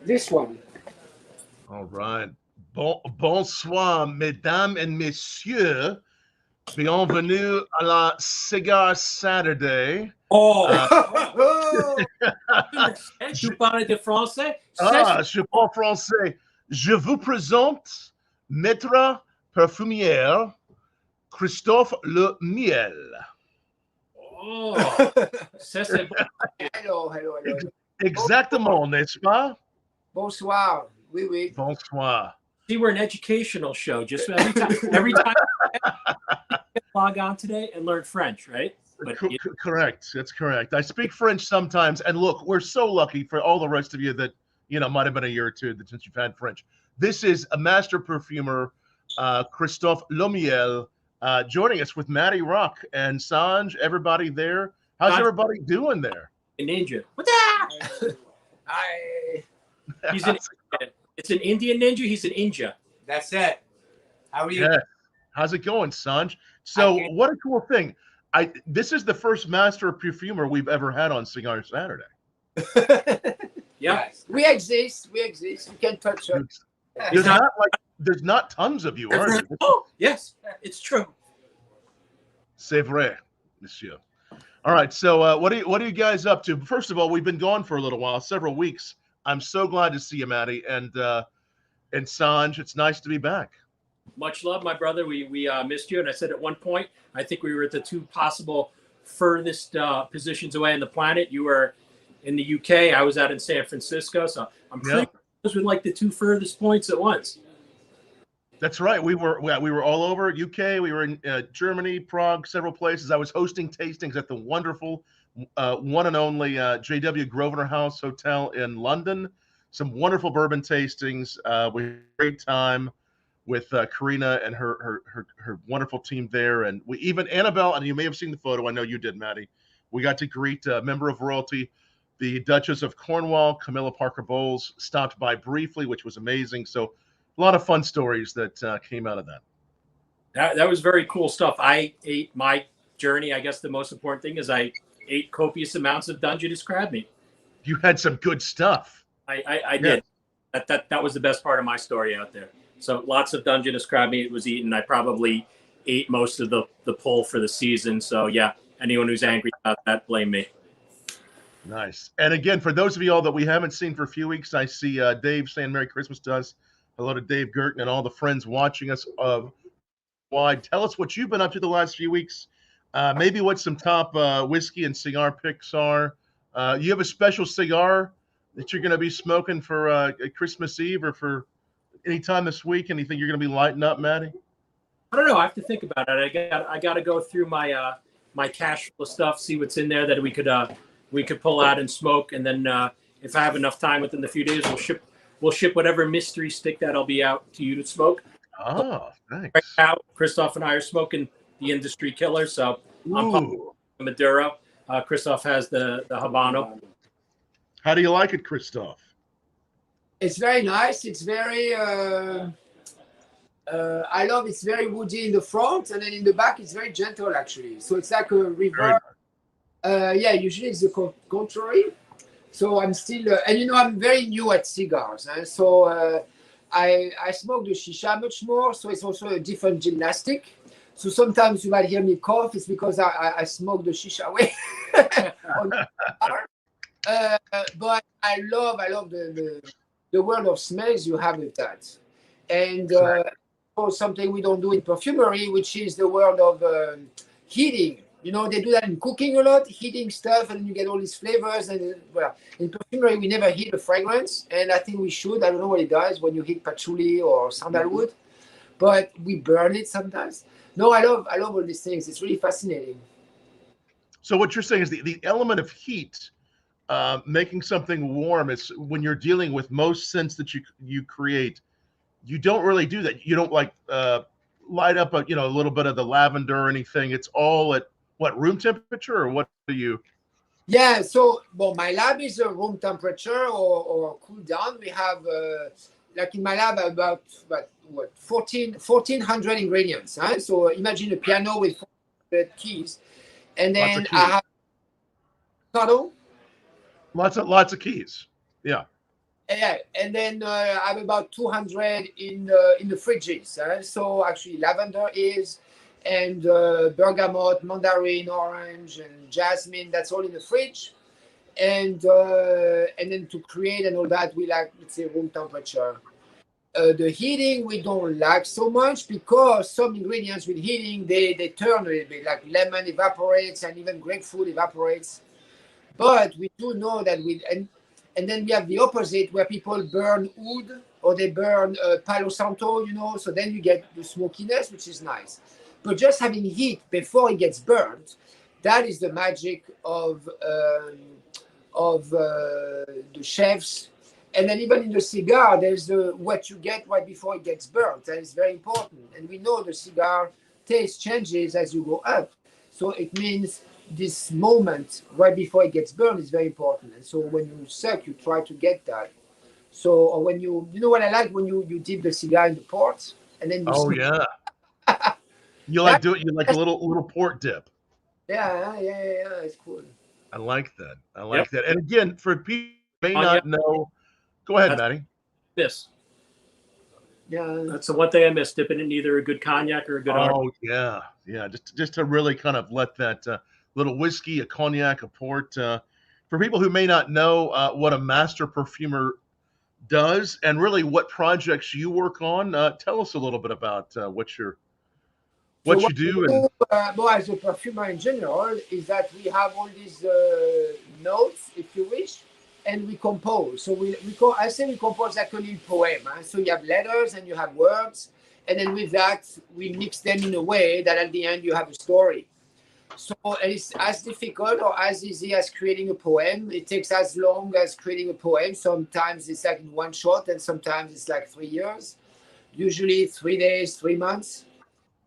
This one. All right. Bonsoir, mesdames et messieurs. Bienvenue à la Cigar Saturday. Oh! Tu parles de français? Je parle français. Je vous présente Maître Perfumier Christophe Laudamiel. Oh! Ça, c'est bon. Hello. Exactement, n'est-ce pas? Bonsoir. Oui. Bonsoir. See, we're an educational show. Just every time log on today and learn French, right? But, correct. That's correct. I speak French sometimes, and look, we're so lucky for all the rest of you that might have been a year or two since you've had French. This is a master perfumer, Christophe Laudamiel, joining us with Matty Rock and Sanj. Everybody there? How's everybody doing there? A ninja. What's that? He's an. It's an Indian ninja. He's an ninja. That's it. How are you? Yeah. How's it going, Sanj? So what a cool thing. This is the first master perfumer we've ever had on Cigar Saturday. Yeah. We exist. We can touch it. There's not tons of you, are there? Oh, yes, it's true. C'est vrai, monsieur. All right, so what are you guys up to? First of all, we've been gone for a little while, several weeks. I'm so glad to see you, Matty, and Sanj. It's nice to be back. Much love, my brother. We missed you, and I said at one point, I think we were at the two possible furthest positions away on the planet. You were in the UK. I was out in San Francisco, so I'm pretty close with like the two furthest points at once. That's right. We were all over UK. We were in Germany, Prague, several places. I was hosting tastings at the wonderful one and only JW Grosvenor House Hotel in London. Some wonderful bourbon tastings. We had a great time with Karina and her wonderful team there. And we even Annabelle, and you may have seen the photo. I know you did, Matty. We got to greet a member of royalty, the Duchess of Cornwall, Camilla Parker Bowles, stopped by briefly, which was amazing. So a lot of fun stories that came out of that. That was very cool stuff. I ate my journey. I guess the most important thing is I ate copious amounts of Dungeness crab meat. You had some good stuff. I did. That was the best part of my story out there. So lots of Dungeness crab meat was eaten. I probably ate most of the pull for the season. So yeah, anyone who's angry about that, blame me. Nice. And again, for those of you all that we haven't seen for a few weeks, I see Dave saying Merry Christmas to us. Hello to Dave Girton and all the friends watching us wide. Tell us what you've been up to the last few weeks. Maybe what some top whiskey and cigar picks are. You have a special cigar that you're going to be smoking for Christmas Eve or for any time this week? Anything you're going to be lighting up, Matty? I don't know. I have to think about it. I got to go through my my cache full of stuff, see what's in there that we could pull out and smoke, and then if I have enough time within the few days, we'll ship whatever mystery stick that'll be out to you to smoke. Oh, thanks. Right now, Christophe and I are smoking the industry killer, so I'm pumping Maduro. Christophe has the Habano. How do you like it, Christophe? It's very nice. It's very, I love it's very woody in the front, and then in the back it's very gentle actually. So it's like a reverse. Yeah, usually it's the contrary. So I'm still, and I'm very new at cigars. So I smoke the shisha much more. So it's also a different gymnastic. So sometimes you might hear me cough. It's because I smoke the shisha away. But I love the world of smells you have with that. And something we don't do in perfumery, which is the world of heating. They do that in cooking a lot, heating stuff, and you get all these flavors. And in perfumery, we never heat a fragrance, and I think we should. I don't know what it does when you heat patchouli or sandalwood, but we burn it sometimes. No, I love all these things. It's really fascinating. So what you're saying is the element of heat, making something warm, is when you're dealing with most scents that you create, you don't really do that. You don't light up a little bit of the lavender or anything. It's all at what, room temperature, or what do you? Yeah, so my lab is a room temperature or cool down. We have like in my lab about 1,400 ingredients. Huh? So imagine a piano with 400 keys, and then I have lots of keys. Yeah. Yeah, and then I have about 200 in the fridges. So actually, lavender is, and bergamot, mandarin, orange, and jasmine. That's all in the fridge. And then to create and all that, we like, let's say, room temperature. The heating we don't like so much because some ingredients with heating they turn a little bit, like lemon evaporates and even grapefruit evaporates. But we do know that and then we have the opposite where people burn wood or they burn Palo Santo, so then you get the smokiness, which is nice. But just having heat before it gets burned, that is the magic of the chefs. And then even in the cigar, there's what you get right before it gets burnt. That is very important. And we know the cigar taste changes as you go up. So it means this moment right before it gets burned is very important. And so when you suck, you try to get that. So, or when you know what I like, when you dip the cigar in the port and then you Oh smoke. yeah. You like a little port dip. Yeah, it's cool. I like that. I like that. And again, for people who may not know, go ahead, Matty. Yes. Yeah. That's the one thing I miss, dipping in either a good cognac or a good yeah. Just to really kind of let that little whiskey, a cognac, a port. For people who may not know what a master perfumer does and really what projects you work on, tell us a little bit about what you do. Well, as a perfumer in general, is that we have all these notes, if you wish, and we compose. So I say we compose like a little poem. So you have letters and you have words, and then with that we mix them in a way that at the end you have a story. So it's as difficult or as easy as creating a poem. It takes as long as creating a poem. Sometimes it's like in one shot, and sometimes it's like 3 years. Usually 3 days, 3 months.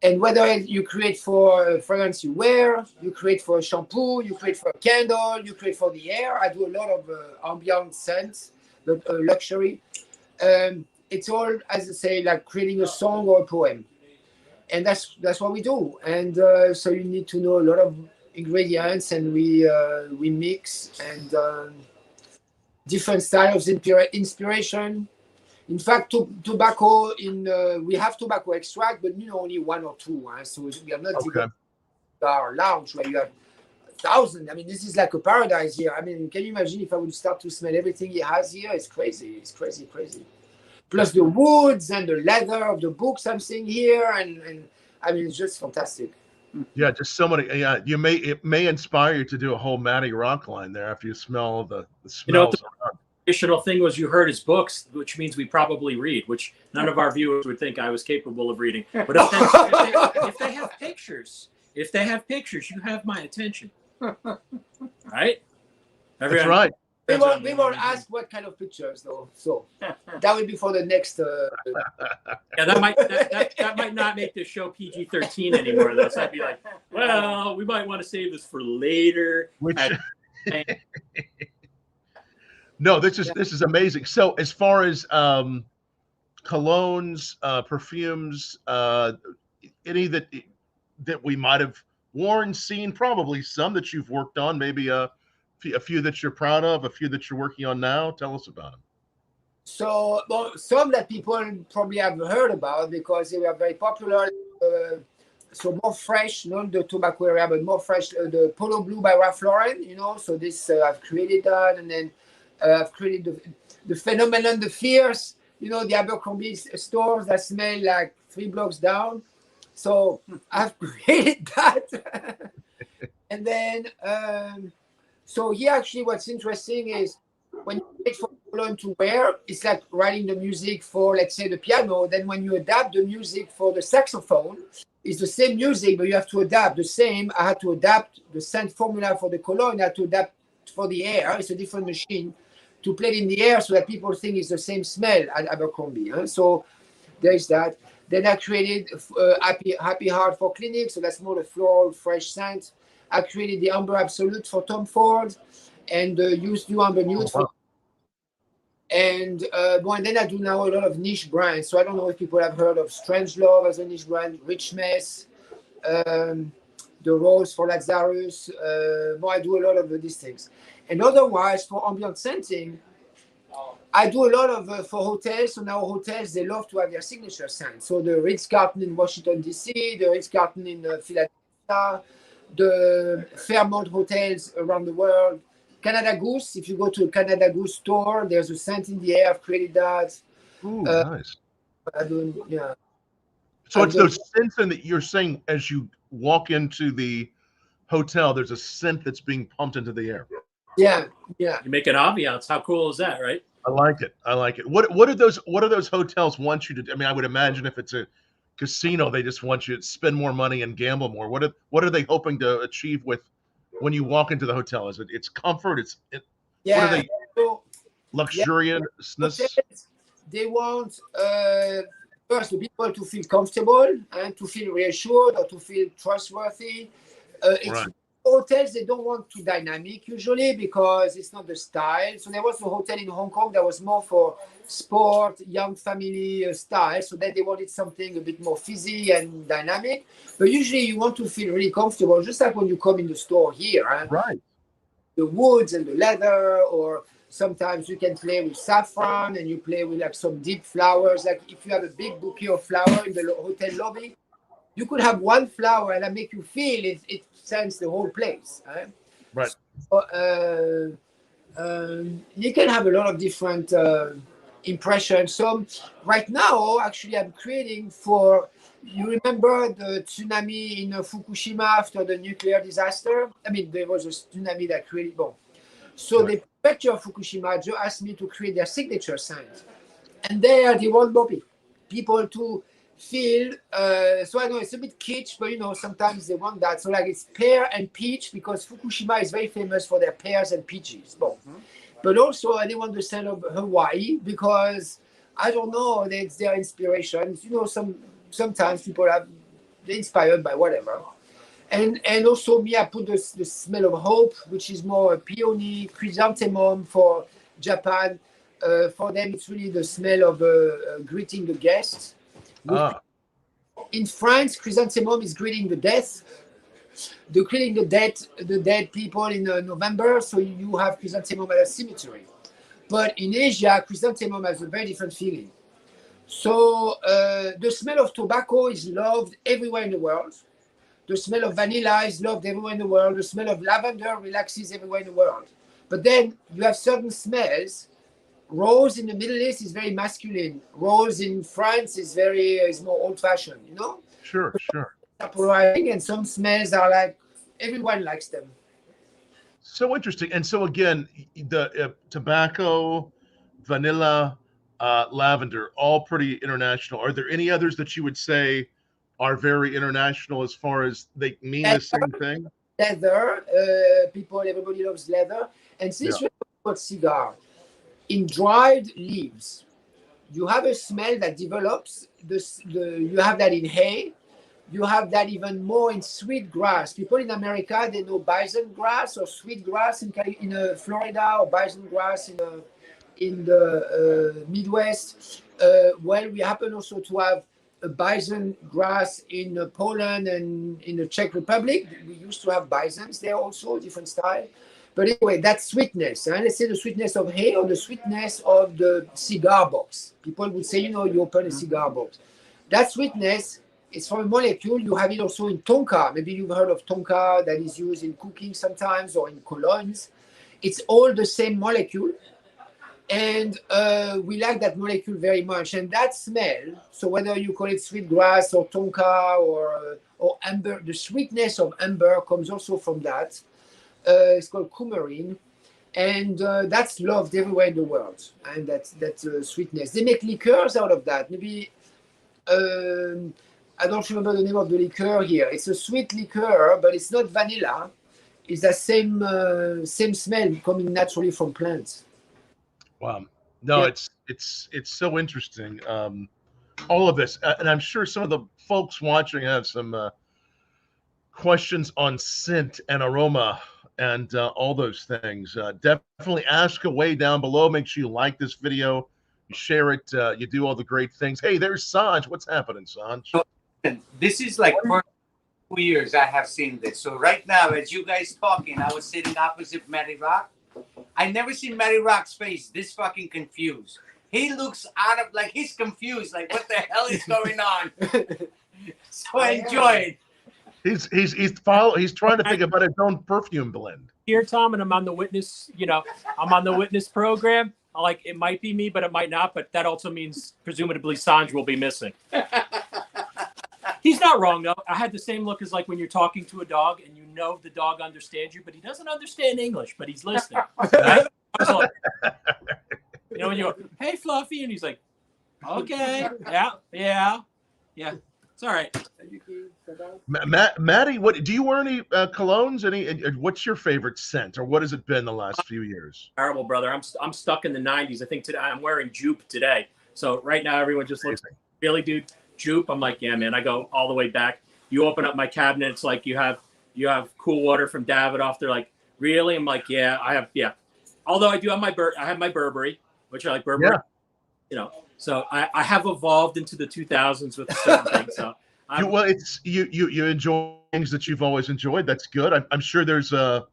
And whether you create for a fragrance you wear, you create for a shampoo, you create for a candle, you create for the air. I do a lot of ambient scents, but luxury. It's all, as I say, like creating a song or a poem. And that's what we do. And so you need to know a lot of ingredients, and we mix and different styles of inspiration. In fact, tobacco we have tobacco extract, but only 1 or 2. So we are not our lounge where you have 1,000. I mean, this is like a paradise here. I mean, can you imagine if I would start to smell everything he has here? It's crazy. It's crazy. Plus the woods and the leather of the books I'm seeing here, and I mean, it's just fantastic. Yeah, just so many. Yeah, it may inspire you to do a whole Matty rock line there after you smell the smells. Additional thing was you heard his books, which means we probably read, which none of our viewers would think I was capable of reading. But if they have pictures, you have my attention. Right? That's right. We won't ask what kind of pictures though, so that would be for the next. Yeah, that might not make the show PG-13 anymore though. So I'd be like, well, we might want to save this for later. No, this is amazing. So as far as colognes, perfumes, any that we might have worn, seen, probably some that you've worked on, maybe a few that you're proud of, a few that you're working on now. Tell us about them. So, well, some that people probably have heard about because they were very popular. So more fresh, not the tobacco area, but more fresh. The Polo Blue by Ralph Lauren, So this I've created that, and then I've created the phenomenon, the fierce. The Abercrombie stores that smell like 3 blocks down. So I've created that, and then. So here, actually, what's interesting is when you wait for cologne to wear, it's like writing the music for, let's say, the piano. Then when you adapt the music for the saxophone, it's the same music, but you have to adapt the same. I had to adapt the scent formula for the cologne. I had to adapt for the air. It's a different machine to play it in the air so that people think it's the same smell at Abercrombie. So there's that. Then I created Happy Heart for Clinic. So that's more the floral, fresh scent. I created the Amber Absolute for Tom Ford and used new Amber Nude for. And then I do now a lot of niche brands. So I don't know if people have heard of Strangelove as a niche brand, Rich Mess, the Rose for Lazarus. I do a lot of these things. And otherwise, for ambient scenting, I do a lot of for hotels. So now hotels, they love to have their signature scent. So the Ritz-Carlton in Washington D.C., the Ritz-Carlton in Philadelphia, the Fairmont hotels around the world. Canada Goose. If you go to a Canada Goose store, there's a scent in the air. I've created that. Ooh, nice. Yeah. So it's those scents that you're saying as you walk into the hotel, there's a scent that's being pumped into the air. Yeah, yeah. You make an ambiance. How cool is that, right? I like it. I like it. What are those hotels want you to do? I mean, I would imagine if it's a casino, they just want you to spend more money and gamble more. What are they hoping to achieve with when you walk into the hotel? Is it's comfort? Yeah. What are they? So, luxuriousness. They want first the people to feel comfortable and to feel reassured or to feel trustworthy. Right. Hotels, they don't want too dynamic usually because it's not the style. So there was a hotel in Hong Kong that was more for sport, young family style. So then they wanted something a bit more fizzy and dynamic. But usually you want to feel really comfortable, just like when you come in the store here. Right. The woods and the leather, or sometimes you can play with saffron and you play with like some deep flowers. Like if you have a big bouquet of flowers in the hotel lobby, you could have one flower and that make you feel it scents the whole place. Right. So, you can have a lot of different impressions. So right now, actually, I'm creating for, you remember the tsunami in Fukushima after the nuclear disaster? I mean, there was a tsunami that created, So the prefecture of Fukushima just asked me to create their signature scent. And there they want more people to feel, so I know it's a bit kitsch, but sometimes they want that. So like it's pear and peach because Fukushima is very famous for their pears and peaches. But also they want the scent of Hawaii because, I don't know, it's their inspirations. Sometimes people they're inspired by whatever. And also me, I put the smell of hope, which is more peony, chrysanthemum for Japan. For them, it's really the smell of greeting the guests. In France, chrysanthemum is greeting the death. Greeting the dead people in November. So you have chrysanthemum at a cemetery. But in Asia, chrysanthemum has a very different feeling. So the smell of tobacco is loved everywhere in the world. The smell of vanilla is loved everywhere in the world. The smell of lavender relaxes everywhere in the world. But then you have certain smells. Rose in the Middle East is very masculine. Rose in France is more old-fashioned, Sure. And some smells are like, everyone likes them. So interesting. And so again, the tobacco, vanilla, lavender, all pretty international. Are there any others that you would say are very international as far as they mean the same thing? Leather, everybody loves leather. And since we're talking about cigar, in dried leaves, you have a smell that develops. You have that in hay. You have that even more in sweet grass. People in America, they know bison grass or sweet grass in Florida, or bison grass in the Midwest. We happen also to have a bison grass in Poland and in the Czech Republic. We used to have bisons there also, different style. But anyway, that sweetness, let's say the sweetness of hay or the sweetness of the cigar box. People would say, you open a cigar box. That sweetness is from a molecule. You have it also in tonka. Maybe you've heard of tonka that is used in cooking sometimes or in colognes. It's all the same molecule. And we like that molecule very much. And that smell, so whether you call it sweet grass or tonka or amber, the sweetness of amber comes also from that. It's called coumarin, and that's loved everywhere in the world. And that's sweetness. They make liqueurs out of that. Maybe I don't remember the name of the liqueur here. It's a sweet liqueur, but it's not vanilla. It's the same smell coming naturally from plants. Wow. No, it's so interesting. All of this, and I'm sure some of the folks watching have some questions on scent and aroma and all those things. Definitely ask away down below. Make sure you like this video, you share it, you do all the great things. Hey, there's Sanj. What's happening, Sanj? This is like for 2 years I have seen this. So right now, as you guys talking, I was sitting opposite Matty Rock, I never seen Matty Rock's face this fucking confused. He looks out of like he's confused, like what the hell is going on? So I enjoy it. He's trying to think about his own perfume blend. Here, Tom, and I'm on the witness. I'm on the witness program. Like it might be me, but it might not. But that also means presumably Sanj will be missing. He's not wrong though. I had the same look as like when you're talking to a dog and the dog understands you, but he doesn't understand English, but he's listening. Right? I was like, when you go, hey Fluffy, and he's like, okay, yeah. It's all right. Matty, what do you wear any colognes? What's your favorite scent, or what has it been the last few years? Terrible, brother. I'm stuck in the 90s. I think today I'm wearing Jupe today. So right now everyone just looks really, dude. Jupe. I'm like, yeah, man. I go all the way back. You open up my cabinet, it's like you have Cool Water from Davidoff. They're like, really? I'm like, yeah, I have, yeah. Although I do have I have my Burberry, which I like Burberry. Yeah. So I have evolved into the 2000s with certain things. So you enjoy things that you've always enjoyed. That's good. I'm sure there's a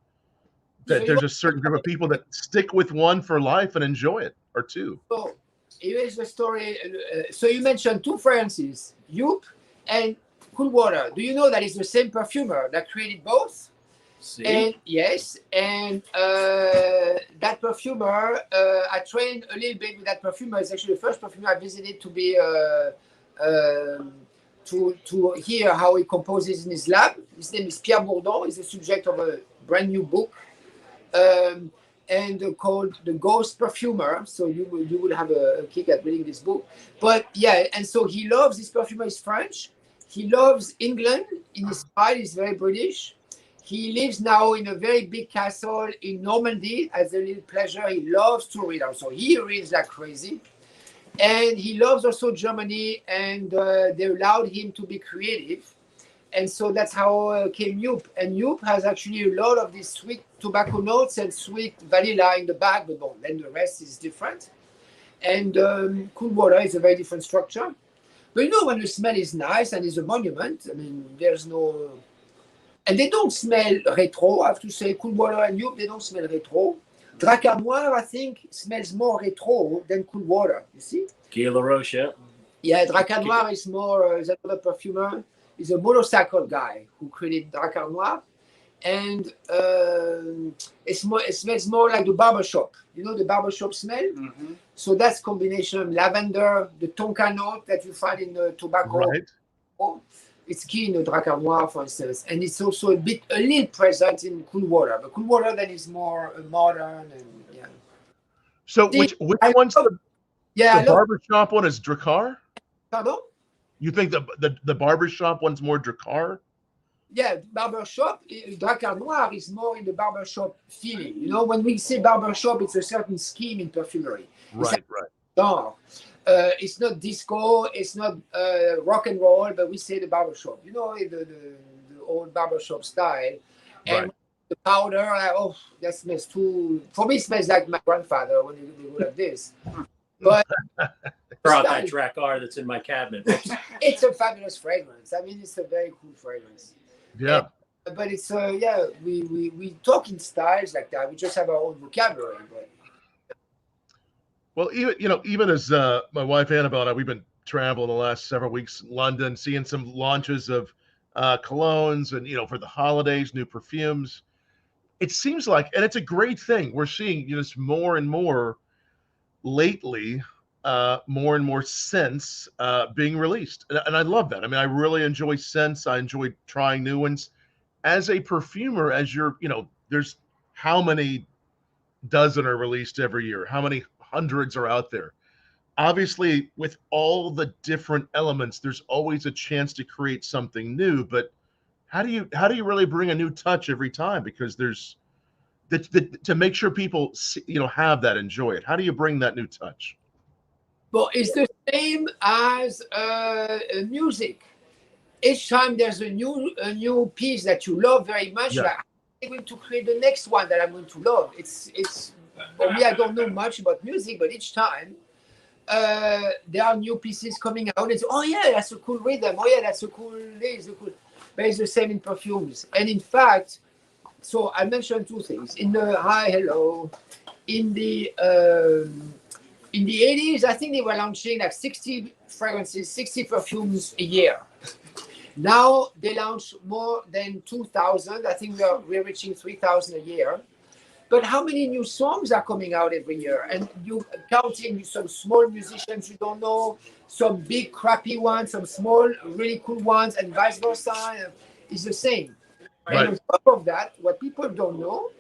certain group of people that stick with one for life and enjoy it, or two. So here's the story. So you mentioned two fragrances, Jupe and Cool Water. Do you know that it's the same perfumer that created both? See? And yes, and that perfumer, I trained a little bit with that perfumer. It's actually the first perfumer I visited to be to hear how he composes in his lab. His name is Pierre Bourdon. He's the subject of a brand new book, and called The Ghost Perfumer. So you will have a kick at reading this book. But yeah, and so he loves this perfumer. Is French. He loves England in his style. He's very British. He lives now in a very big castle in Normandy as a little pleasure. He loves to read also. He reads like crazy. And he loves also Germany, and they allowed him to be creative. And so that's how came Jupe. And Jupe has actually a lot of these sweet tobacco notes and sweet vanilla in the back, but then the rest is different. And Cool Water is a very different structure. But when the smell is nice and is a monument, I mean, there's no... And they don't smell retro, I have to say. Cool Water and Jupe, they don't smell retro. Dracar Noir, I think, smells more retro than Cool Water, you see? Guy Laroche, yeah. Yeah, Dracar Noir is more, is another perfumer. He's a motorcycle guy who created Dracar Noir. And it smells more like the barbershop. You know the barbershop smell? Mm-hmm. So that's combination lavender, the tonka note that you find in the tobacco. Right. It's key in the Dracar Noir, for instance. And it's also a little present in Cool Water. But Cool Water then is more modern and yeah. So which one's the barbershop one is Dracar? Pardon? You think the barbershop one's more Dracar? Yeah, barbershop, Dracar Noir is more in the barbershop feeling. When we say barbershop, it's a certain scheme in perfumery. Right. No, it's not disco, it's not rock and roll, but we say the barbershop. The old barbershop style. And the powder, that smells too... For me, it smells like my grandfather when he would have this. But... Brought that Dracar that's in my cabinet. It's a fabulous fragrance. I mean, it's a very cool fragrance. Yeah. But it's, we talk in styles like that. We just have our own vocabulary. But... Well, even as my wife Annabelle and I, we've been traveling the last several weeks in London, seeing some launches of colognes and, for the holidays, new perfumes. It seems like, and it's a great thing, we're seeing just more and more lately, more and more scents being released. And I love that. I mean, I really enjoy scents. I enjoy trying new ones. As a perfumer, there's how many dozen are released every year? How many hundreds are out there? Obviously, with all the different elements, there's always a chance to create something new. But how do you really bring a new touch every time? Because there's to make sure people have that, enjoy it. How do you bring that new touch? Well, it's the same as music. Each time there's a new piece that you love very much, like, I'm going to create the next one that I'm going to love. It's for me, I don't know much about music, but each time there are new pieces coming out. It's that's a cool rhythm. That's a cool this. But it's the same in perfumes. And in fact, so I mentioned two things. In the in the 80s, I think they were launching like 60 fragrances, 60 perfumes a year. Now they launch more than 2,000. I think we're reaching 3,000 a year. But how many new songs are coming out every year? And you counting some small musicians you don't know, some big crappy ones, some small really cool ones, and vice versa. It's the same. Right. And on top of that, what people don't know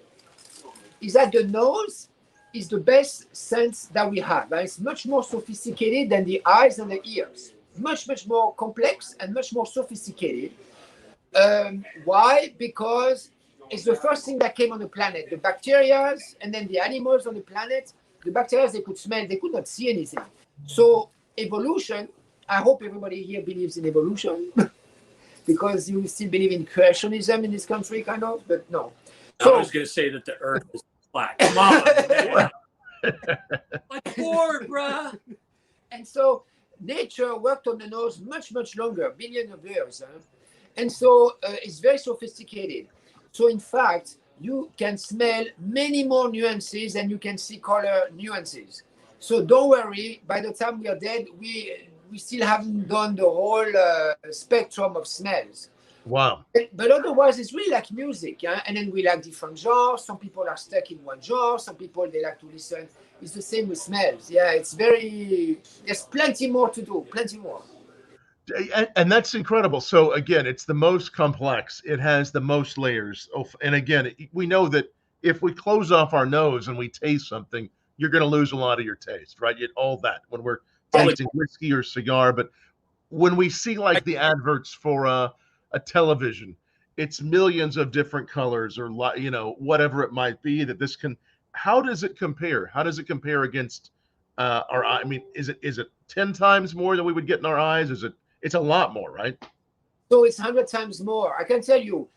is that the nose is the best sense that we have. And it's much more sophisticated than the eyes and the ears. Much, much more complex and much more sophisticated. Why? Because it's the first thing that came on the planet. The bacteria and then the animals on the planet, the bacteria, they could smell, they could not see anything. So evolution, I hope everybody here believes in evolution because you still believe in creationism in this country, kind of, but no. So, I was going to say that the earth is black. Come on, man. Like bored, bruh. And so nature worked on the nose much, much longer, billions of years. Huh? And so it's very sophisticated. So in fact, you can smell many more nuances than you can see color nuances. So don't worry, by the time we are dead, we still haven't done the whole spectrum of smells. Wow. But otherwise, it's really like music. Huh? And then we like different genres. Some people are stuck in one genre. Some people, they like to listen. It's the same with smells. Yeah, it's there's plenty more to do, plenty more. And that's incredible. So again, it's the most complex. It has the most layers. And again, we know that if we close off our nose and we taste something, you're going to lose a lot of your taste, right? All that when we're tasting whiskey or cigar. But when we see like the adverts for a television, it's millions of different colors or, you know, whatever it might be that this can. How does it compare? How does it compare against our eye? I mean, is it 10 times more than we would get in our eyes? It's a lot more, right? So it's 100 times more. I can tell you,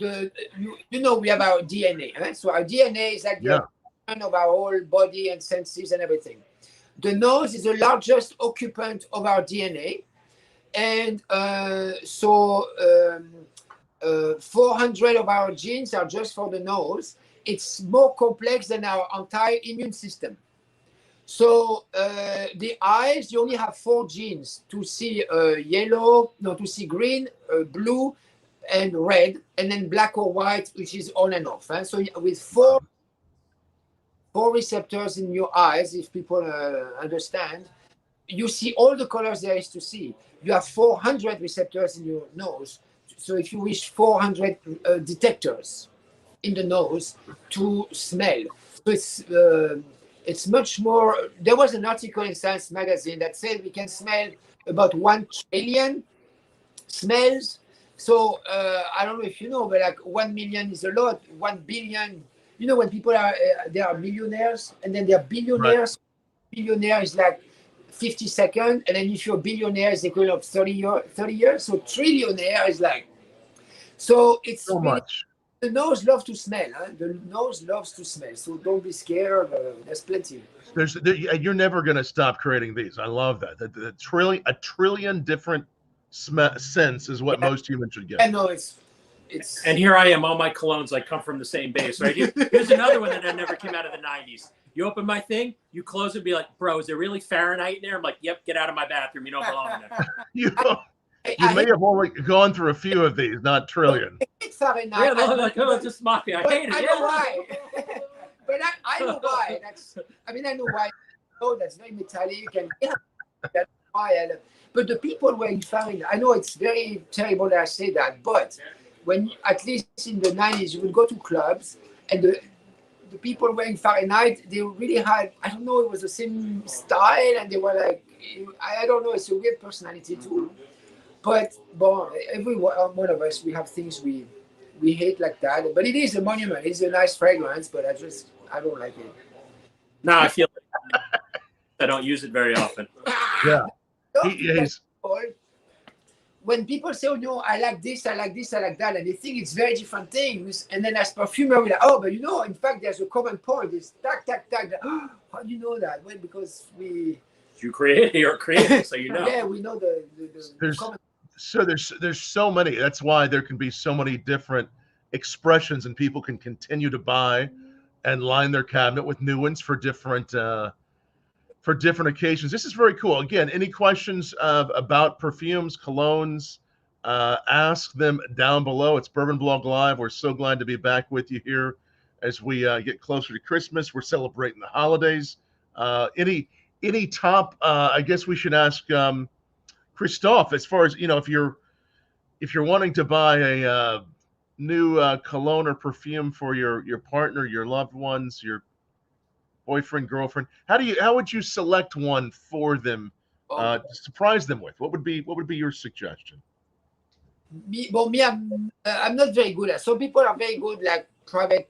you know, we have our DNA, right? So our DNA is like the of our whole body and senses and everything. The nose is the largest occupant of our DNA, and 400 of our genes are just for the nose. It's more complex than our entire immune system. So the eyes, you only have 4 genes to see to see green, blue, and red, and then black or white, which is on and off. Huh? So with four receptors in your eyes, if people understand, you see all the colors there is to see. You have 400 receptors in your nose. So if you wish, 400 detectors in the nose to smell. So it's much more. There was an article in Science magazine that said we can smell about 1 trillion smells. So I don't know if you know, but like 1 million is a lot. 1 billion, you know, when people they are millionaires and then they are billionaires. Right. Billionaire is like 50 seconds, and then if you're a billionaire, it's equivalent of 30 years. So trillionaire is like. So it's so really, much. The nose loves to smell. Huh? The nose loves to smell. So don't be scared. There's plenty. You're never going to stop creating these. I love that. A trillion different scents is what most humans should get. I know it's. And here I am. All my colognes like come from the same base, right? Here's another one that never came out of the 90s. You open my thing, you close it, and be like, bro, is there really Fahrenheit in there? I'm like, yep, get out of my bathroom. You don't belong in there. You may have only gone through a few of these, not trillion. Fahrenheit. Yeah, they're like, oh, it's just mafia. I hate it. I know why. But I know why. I know why. Oh, that's very metallic, and that's why. But the people were in Fahrenheit. I know it's very terrible that I say that, but when, at least in the 90s, you would go to clubs, and the people wearing Fahrenheit, they really had, I don't know, it was the same style, and they were like, I don't know, it's a weird personality too. But every one of us, we have things we hate like that. But it is a monument. It's a nice fragrance, but I don't like it. No, I feel like I don't use it very often. Yeah. When people say, oh no, I like this, I like this, I like that, and they think it's very different things, and then as perfumer, we're like, oh, but you know, in fact, there's a common point. It's tack. Oh, how do you know that? Well, because you're creative, so you know. Yeah, we know the common. So there's so many. That's why there can be so many different expressions, and people can continue to buy and line their cabinet with new ones for different occasions. This is very cool. Again, any questions about perfumes, colognes, ask them down below. It's Bourbon Blog Live. We're so glad to be back with you here as we get closer to Christmas. We're celebrating the holidays. Any top, I guess we should ask Christophe, as far as, if you're wanting to buy a new cologne or perfume for your partner, your loved ones, your boyfriend, girlfriend, how would you select one for them to surprise them with? What would be your suggestion? I'm not very good at. Some people are very good, like private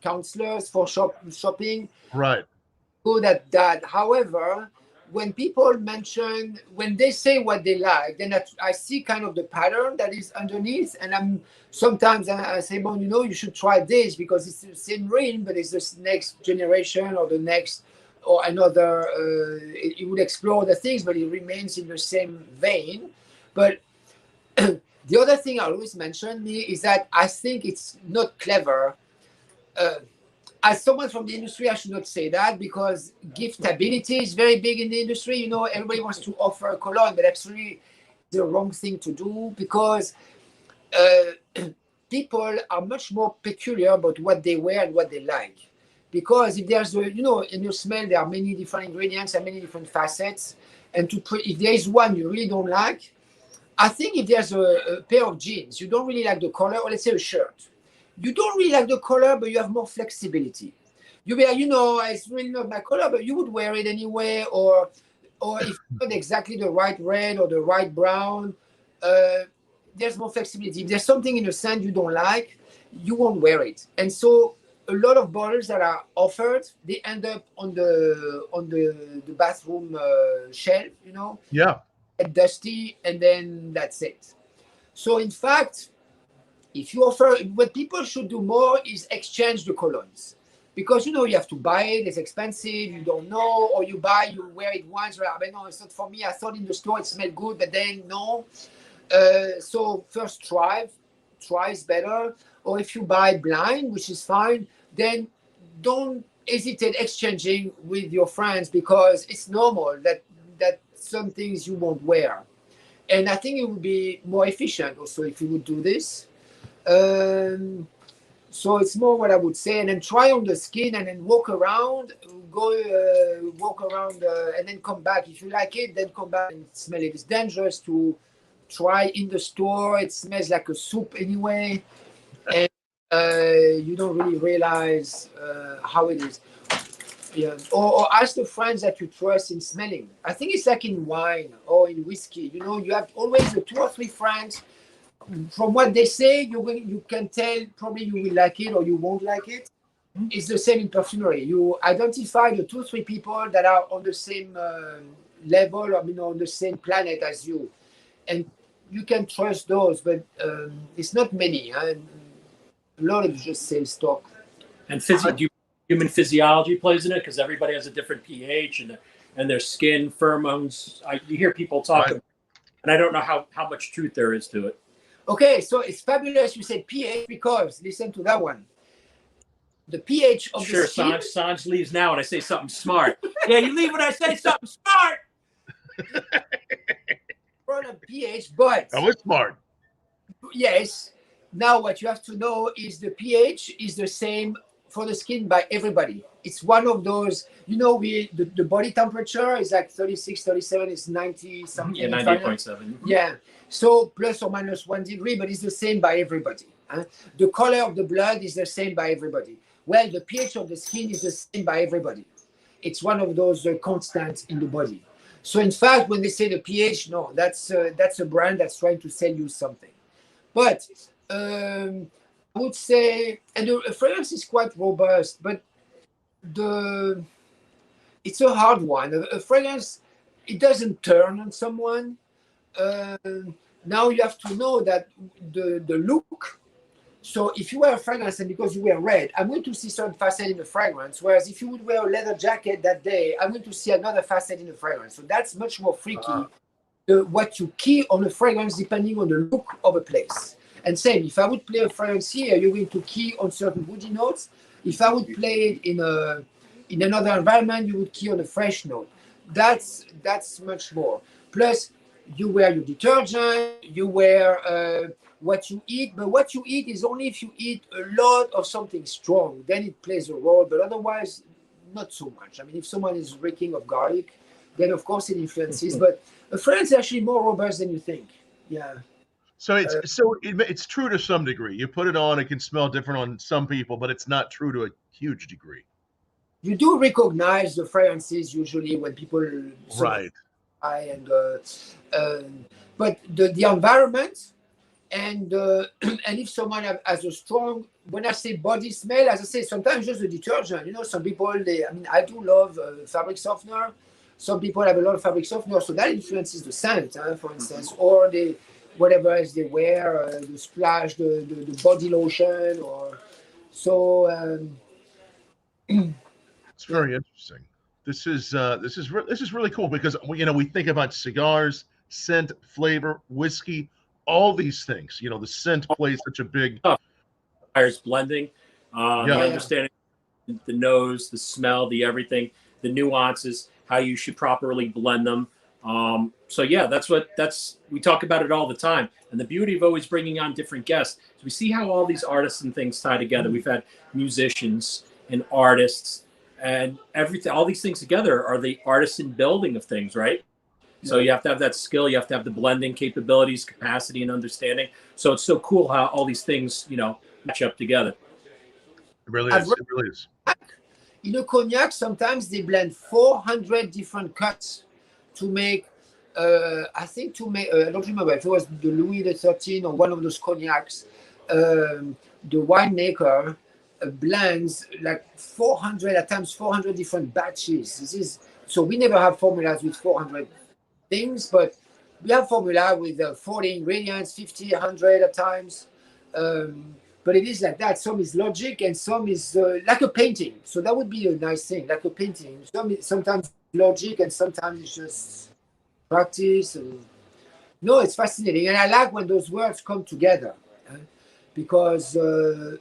counselors for shopping. Right. Good at that. However, when they say what they like, then I see kind of the pattern that is underneath, and sometimes I say, well, you should try this because it's the same ring, but it's the next generation or the next or another. It would explore the things, but it remains in the same vein. But the other thing I always mention is that I think it's not clever. As someone from the industry, I should not say that because giftability is very big in the industry. Everybody wants to offer a cologne, but actually the wrong thing to do because people are much more peculiar about what they wear and what they like. Because if there's in your smell, there are many different ingredients and many different facets. And if there is one you really don't like, I think if there's a pair of jeans, you don't really like the color, or let's say a shirt. You don't really like the color, but you have more flexibility. You be like, it's really not my color, but you would wear it anyway. Or if it's not exactly the right red or the right brown, there's more flexibility. If there's something in the scent you don't like, you won't wear it. And so a lot of bottles that are offered, they end up on the bathroom shelf, Yeah. And dusty, and then that's it. So in fact, if you offer, what people should do more is exchange the colognes. Because, you have to buy it, it's expensive, you don't know, or you wear it once, but no, it's not for me. I thought in the store it smelled good, but then no. So first try is better. Or if you buy blind, which is fine, then don't hesitate exchanging with your friends because it's normal that some things you won't wear. And I think it would be more efficient also if you would do this. So it's more what I would say, and then try on the skin and then walk around, and then come back. If you like it, then come back and smell it. It's dangerous to try in the store. It smells like a soup anyway, and you don't really realize how it is. Yeah. Or ask the friends that you trust in smelling. I think it's like in wine or in whiskey. You have always the 2 or 3 friends. From what they say, you can tell probably you will like it or you won't like it. It's the same in perfumery. You identify the 2 or 3 people that are on the same level, on the same planet as you, and you can trust those. But it's not many. A lot of just sales talk. And human physiology plays in it because everybody has a different pH and their skin pheromones. You hear people talk, right. And I don't know how much truth there is to it. Okay, so it's fabulous you said pH because listen to that one. The pH of the skin. Sure, Sanj leaves now and I say something smart. Yeah, you leave when I say something smart. Run a pH, but I was smart. Yes. Now what you have to know is the pH is the same for the skin by everybody. It's one of those, the body temperature is like 36, 37, it's 90 something. Yeah, 90.7. Yeah. So plus or minus 1 degree, but it's the same by everybody. The color of the blood is the same by everybody. Well, the pH of the skin is the same by everybody. It's one of those constants in the body. So in fact, when they say the pH, no, that's a brand that's trying to sell you something. But I would say, and the fragrance is quite robust, but it's a hard one. A fragrance, it doesn't turn on someone. Now you have to know that the look. So if you wear a fragrance and because you wear red, I'm going to see certain facet in the fragrance. Whereas if you would wear a leather jacket that day, I'm going to see another facet in the fragrance. So that's much more freaky. What you key on the fragrance depending on the look of a place. And same, if I would play a fragrance here, you're going to key on certain woody notes. If I would play it in another environment, you would key on a fresh note. That's much more. Plus, you wear your detergent, you wear what you eat, but what you eat is only if you eat a lot of something strong, then it plays a role, but otherwise, not so much. I mean, if someone is reeking of garlic, then of course it influences, but a fragrance is actually more robust than you think. Yeah. So it's true to some degree. You put it on, it can smell different on some people, but it's not true to a huge degree. You do recognize the fragrances usually when people Right. But the environment and if someone has a strong, when I say body smell, as I say, sometimes just the detergent. You know, some people I do love fabric softener. Some people have a lot of fabric softener, so that influences the scent, for instance, or whatever else they wear, the splash, the body lotion, or so. It's very interesting. This is really cool because we think about cigars, scent, flavor, whiskey, all these things. You know, the scent plays such a big. Blending, the understanding, the nose, the smell, the everything, the nuances, how you should properly blend them. So yeah, we talk about it all the time. And the beauty of always bringing on different guests is we see how all these artists and things tie together. We've had musicians and artists and everything, all these things together are the artisan building of things, right? Yeah. So you have to have that skill, you have to have the blending capabilities, capacity, and understanding. So it's so cool how all these things, match up together. It really is. It really is. In a cognac, sometimes they blend 400 different cuts to make, I don't remember if it was the Louis XIII or one of those cognacs. The winemaker blends like 400 at times 400 different batches. So we never have formulas with 400 things, but we have formula with 40 ingredients, 50, 100 at times. But it is like that. Some is logic and some is like a painting. So that would be a nice thing, like a painting. Sometimes logic and sometimes it's just practice. No, it's fascinating. And I like when those words come together because for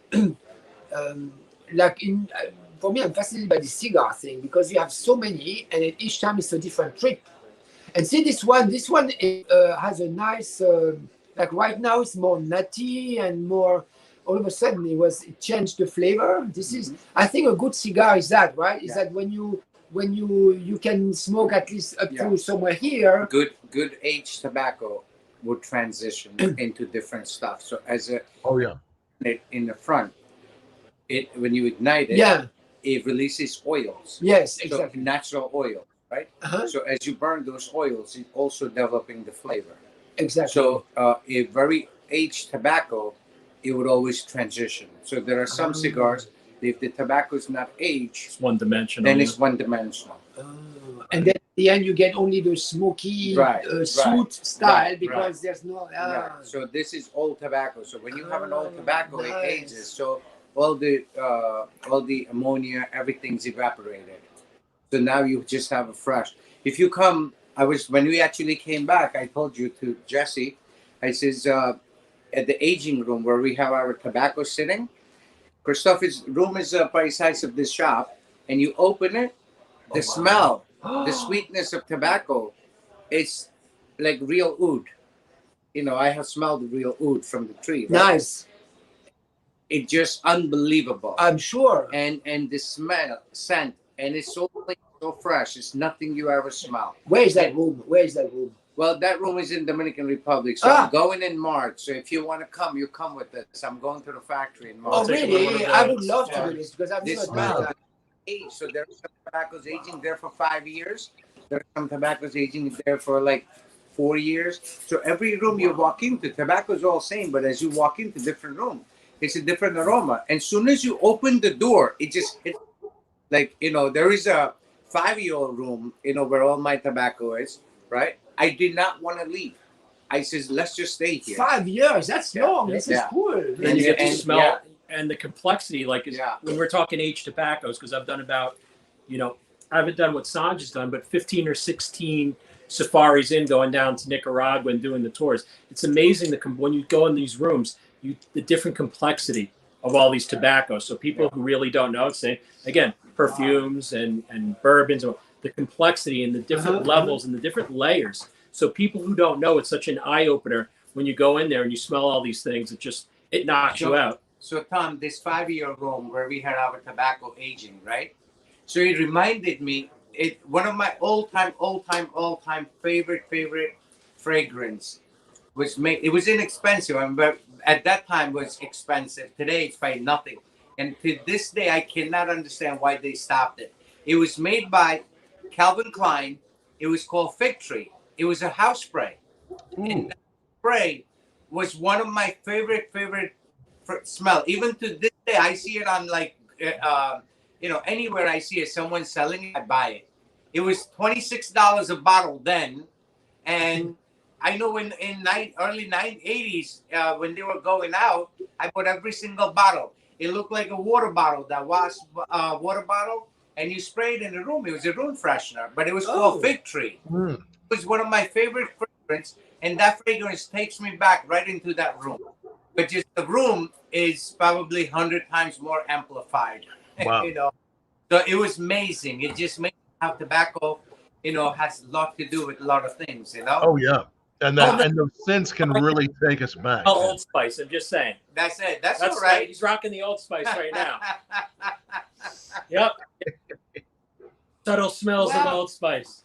me, I'm fascinated by the cigar thing because you have so many and each time it's a different trip. And see this one has a nice, like right now it's more nutty and more, all of a sudden it changed the flavor. This is, I think a good cigar is that, right? Is that when you can smoke at least up to somewhere here. Good aged tobacco would transition into different stuff. So as in the front, when you ignite it, it releases oils. Yes, exactly. So natural oil, right? So as you burn those oils, it's also developing the flavor. Exactly. So a very aged tobacco, it would always transition. So there are some cigars, if the tobacco is not aged, it's one dimensional. Then it's one dimensional. And then at the end you get only the smoky sweet style because there's no. So this is old tobacco. So when you have an old tobacco, it ages. So all the ammonia, everything's evaporated. So now you just have a fresh. If you come, when we actually came back, I told you to Jesse, I says, at the aging room where we have our tobacco sitting, Christophe's room is by the size of this shop, and you open it, the smell, the sweetness of tobacco, it's like real oud. I have smelled the real oud from the tree. Right? Nice. It's just unbelievable. I'm sure. And the smell, scent, and it's so clean, so fresh. It's nothing you ever smell. Where is that room? Well, that room is in Dominican Republic, so I'm going in March. So if you want to come, you come with us. I'm going to the factory in March. Oh, really? I would love to do this because I'm this smell. Age. So there are some tobaccos aging there for 5 years. There are some tobaccos aging there for like 4 years. So every room you walk into, tobacco is all same, but as you walk into different room, it's a different aroma. And soon as you open the door, it just hits. Like, there is a 5-year-old room, where all my tobacco is, right? I did not want to leave. I says, let's just stay here. 5 years, that's long. This is cool. And you get to smell and the complexity, like when we're talking aged tobaccos, because I've done about, I haven't done what Sanj has done, but 15 or 16 safaris going down to Nicaragua and doing the tours. It's amazing when you go in these rooms, the different complexity of all these tobaccos. So people who really don't know, say again, perfumes and bourbons, the complexity and the different levels and the different layers. So people who don't know, it's such an eye opener when you go in there and you smell all these things. It knocks you out. So Tom, this 5-year room where we had our tobacco aging, right? So it reminded me, one of my all-time favorite fragrance was made. It was inexpensive, but at that time was expensive. Today it's by nothing. And to this day, I cannot understand why they stopped it. It was made by Calvin Klein. It was called Fig Tree. It was a house spray. And that spray was one of my favorite smell. Even to this day, I see it on anywhere I see it, someone selling it, I buy it. It was $26 a bottle then, and I know in early 80s when they were going out, I bought every single bottle. It looked like a water bottle, that was water bottle, and you spray it in the room. It was a room freshener, but it was called Fig Tree. It was one of my favorite fragrances, and that fragrance takes me back right into that room. But just the room is probably 100 times more amplified. Wow. So it was amazing. It just makes how tobacco, has a lot to do with a lot of things, Oh yeah, and those scents can really take us back. Old Spice. I'm just saying. That's it. That's all right. He's rocking the Old Spice right now. Yep. Subtle smells of Old Spice.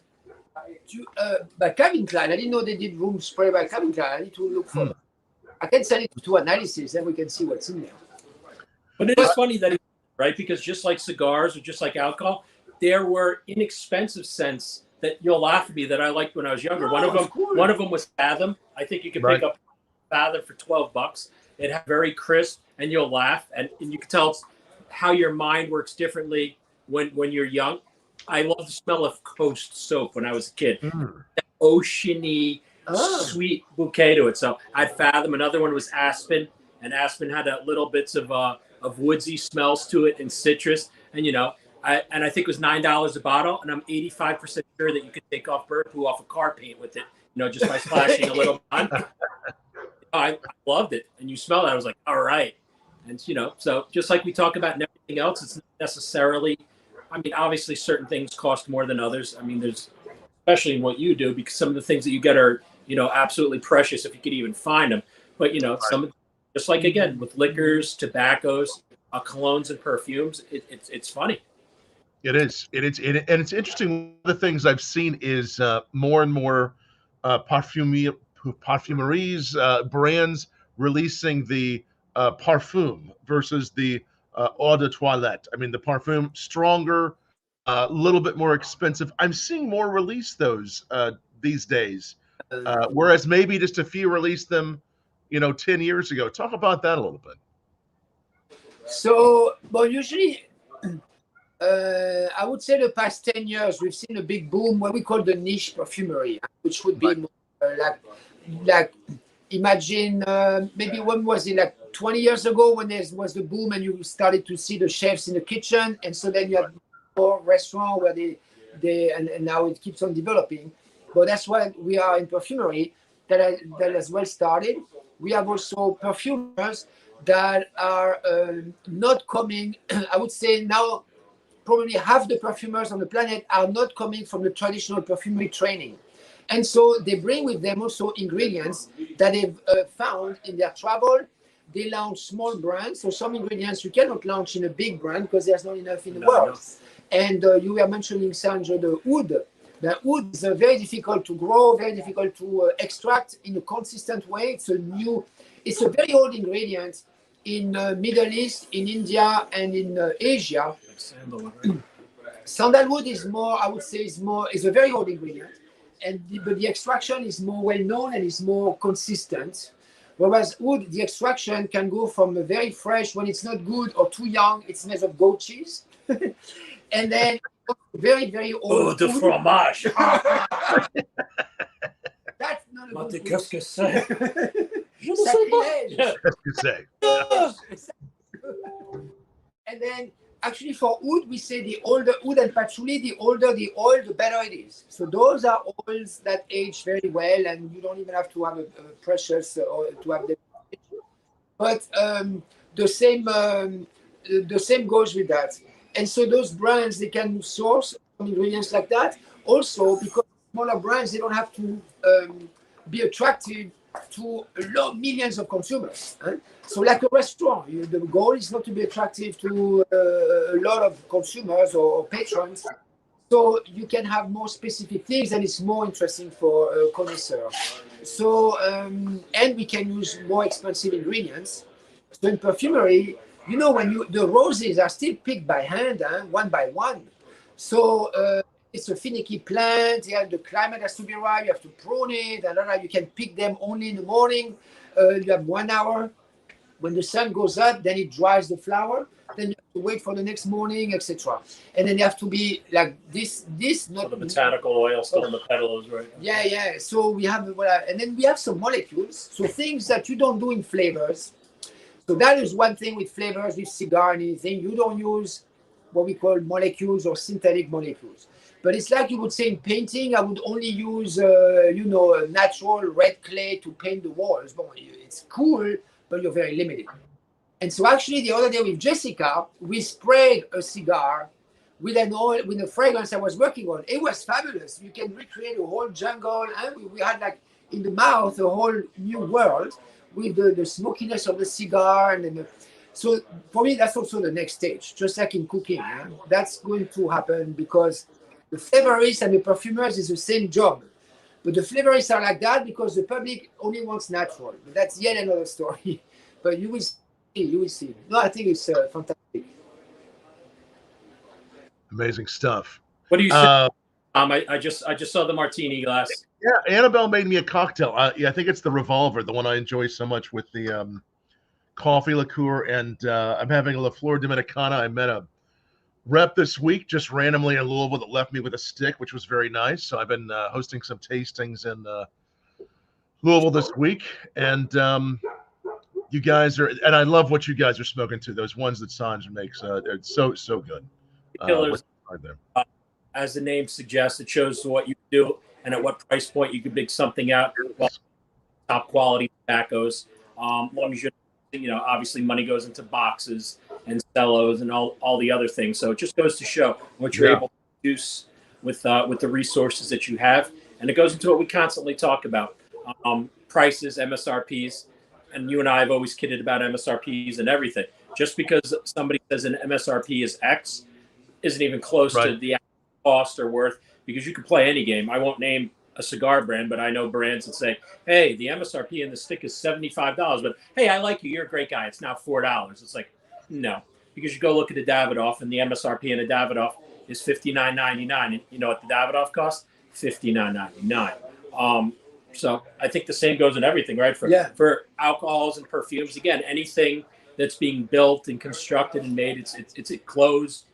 By Calvin Klein, I didn't know they did room spray by Calvin Klein. I need to look for. I can send it to analysis, then we can see what's in there. But it is funny that, right? Because just like cigars or just like alcohol, there were inexpensive scents that you'll laugh at me that I liked when I was younger. One of them was Fathom. I think you could pick up Fathom for $12. It had very crisp, and you'll laugh, and you can tell how your mind works differently when you're young. I love the smell of Coast soap when I was a kid. That oceany, sweet bouquet to it. So I had Fathom. Another one was Aspen, and Aspen had little bits of woodsy smells to it and citrus. And I think it was $9 a bottle, and I'm 85% sure that you could take off bird poo off a car paint with it, just by splashing a little on. I loved it, and you smell it. I was like, all right. And so just like we talk about everything else, it's not necessarily. I mean, obviously, certain things cost more than others. I mean, there's, especially in what you do, because some of the things that you get are, absolutely precious if you could even find them. But, some, just like, again, with liquors, tobaccos, colognes, and perfumes, it's funny. It is. And it's interesting. One of the things I've seen is more and more perfumeries, brands releasing the parfum versus the eau de toilette. I mean, the parfum stronger, a little bit more expensive. I'm seeing more release those these days, whereas maybe just a few released them, 10 years ago. Talk about that a little bit. So, usually, I would say the past 10 years, we've seen a big boom, what we call the niche perfumery, which would be more like imagine maybe when was it, like 20 years ago when there was the boom and you started to see the chefs in the kitchen, and so then you have more restaurants where they and now it keeps on developing. But that's why we are in perfumery that has well started. We have also perfumers that are not coming. I would say now probably half the perfumers on the planet are not coming from the traditional perfumery training. And so they bring with them also ingredients that they've found in their travel. They launch small brands. So some ingredients you cannot launch in a big brand because there's not enough in the world. And you were mentioning, Sandro, the oud. The oud is very difficult to grow, very difficult to extract in a consistent way. It's a very old ingredient in Middle East, in India, and in Asia. Sandalwood is more, I would say, is a very old ingredient. But the extraction is more well known and is more consistent. Whereas wood, the extraction can go from a very fresh, when it's not good or too young, it smells of goat cheese. And then very, very old. Oh, the fromage. That's not a good Qu'est-ce que c'est? Je ne sais pas. And then, actually, for oud, we say the older oud and patchouli, the older the oil, the better it is. So those are oils that age very well, and you don't even have to have a precious or to have them. but the same goes with that. And so those brands, they can source ingredients like that. Also, because smaller brands, they don't have to be attractive to millions of consumers. Huh? So like a restaurant, the goal is not to be attractive to a lot of consumers or patrons. So you can have more specific things and it's more interesting for a connoisseur. So, and we can use more expensive ingredients. So in perfumery, you know, the roses are still picked by hand, one by one. So it's a finicky plant. Yeah, the climate has to be right. You have to prune it, and you can pick them only in the morning. You have 1 hour. When the sun goes up, then it dries the flower. Then you have to wait for the next morning, etc. And then you have to be like this not the botanical oil still in the petals, right? Yeah. So we have, and then we have some molecules. So things that you don't do in flavors. So that is one thing with flavors, with cigar and anything. You don't use what we call molecules or synthetic molecules. But it's like you would say in painting, I would only use, a natural red clay to paint the walls. But it's cool, but you're very limited. And so actually the other day with Jessica, we sprayed a cigar with an oil, with a fragrance I was working on. It was fabulous. You can recreate a whole jungle. And we had like in the mouth a whole new world with the smokiness of the cigar. So for me, that's also the next stage, just like in cooking. Yeah? That's going to happen because the flavorists and the perfumers is the same job. But the flavorists are like that because the public only wants natural. But that's yet another story. But you will see. No, I think it's fantastic. Amazing stuff. What do you say? I just saw the martini glass. Yeah, Annabelle made me a cocktail. I think it's the Revolver, the one I enjoy so much with the coffee liqueur. And I'm having a La Flor Dominicana. I met a rep this week just randomly in Louisville that left me with a stick, which was very nice. So I've been hosting some tastings in Louisville this week. And you guys are, and I love what you guys are smoking too. Those ones that Sanj makes, it's so good. As the name suggests, it shows what you do and at what price point you can big something out. Top quality tobaccos. Long as obviously money goes into boxes and cellos and all the other things. So it just goes to show what you're able to produce with the resources that you have. And it goes into what we constantly talk about: prices, MSRPs. And you and I have always kidded about MSRPs and everything. Just because somebody says an MSRP is X isn't even close to the cost or worth, because you can play any game. I won't name a cigar brand, but I know brands that say, hey, the MSRP in the stick is $75, but hey, I like you. You're a great guy. It's now $4. It's like, no, because you go look at a Davidoff and the MSRP in a Davidoff is $59.99. And you know what the Davidoff costs? $59.99. So I think the same goes in everything, right? For alcohols and perfumes, again, anything that's being built and constructed and made, it's clothes,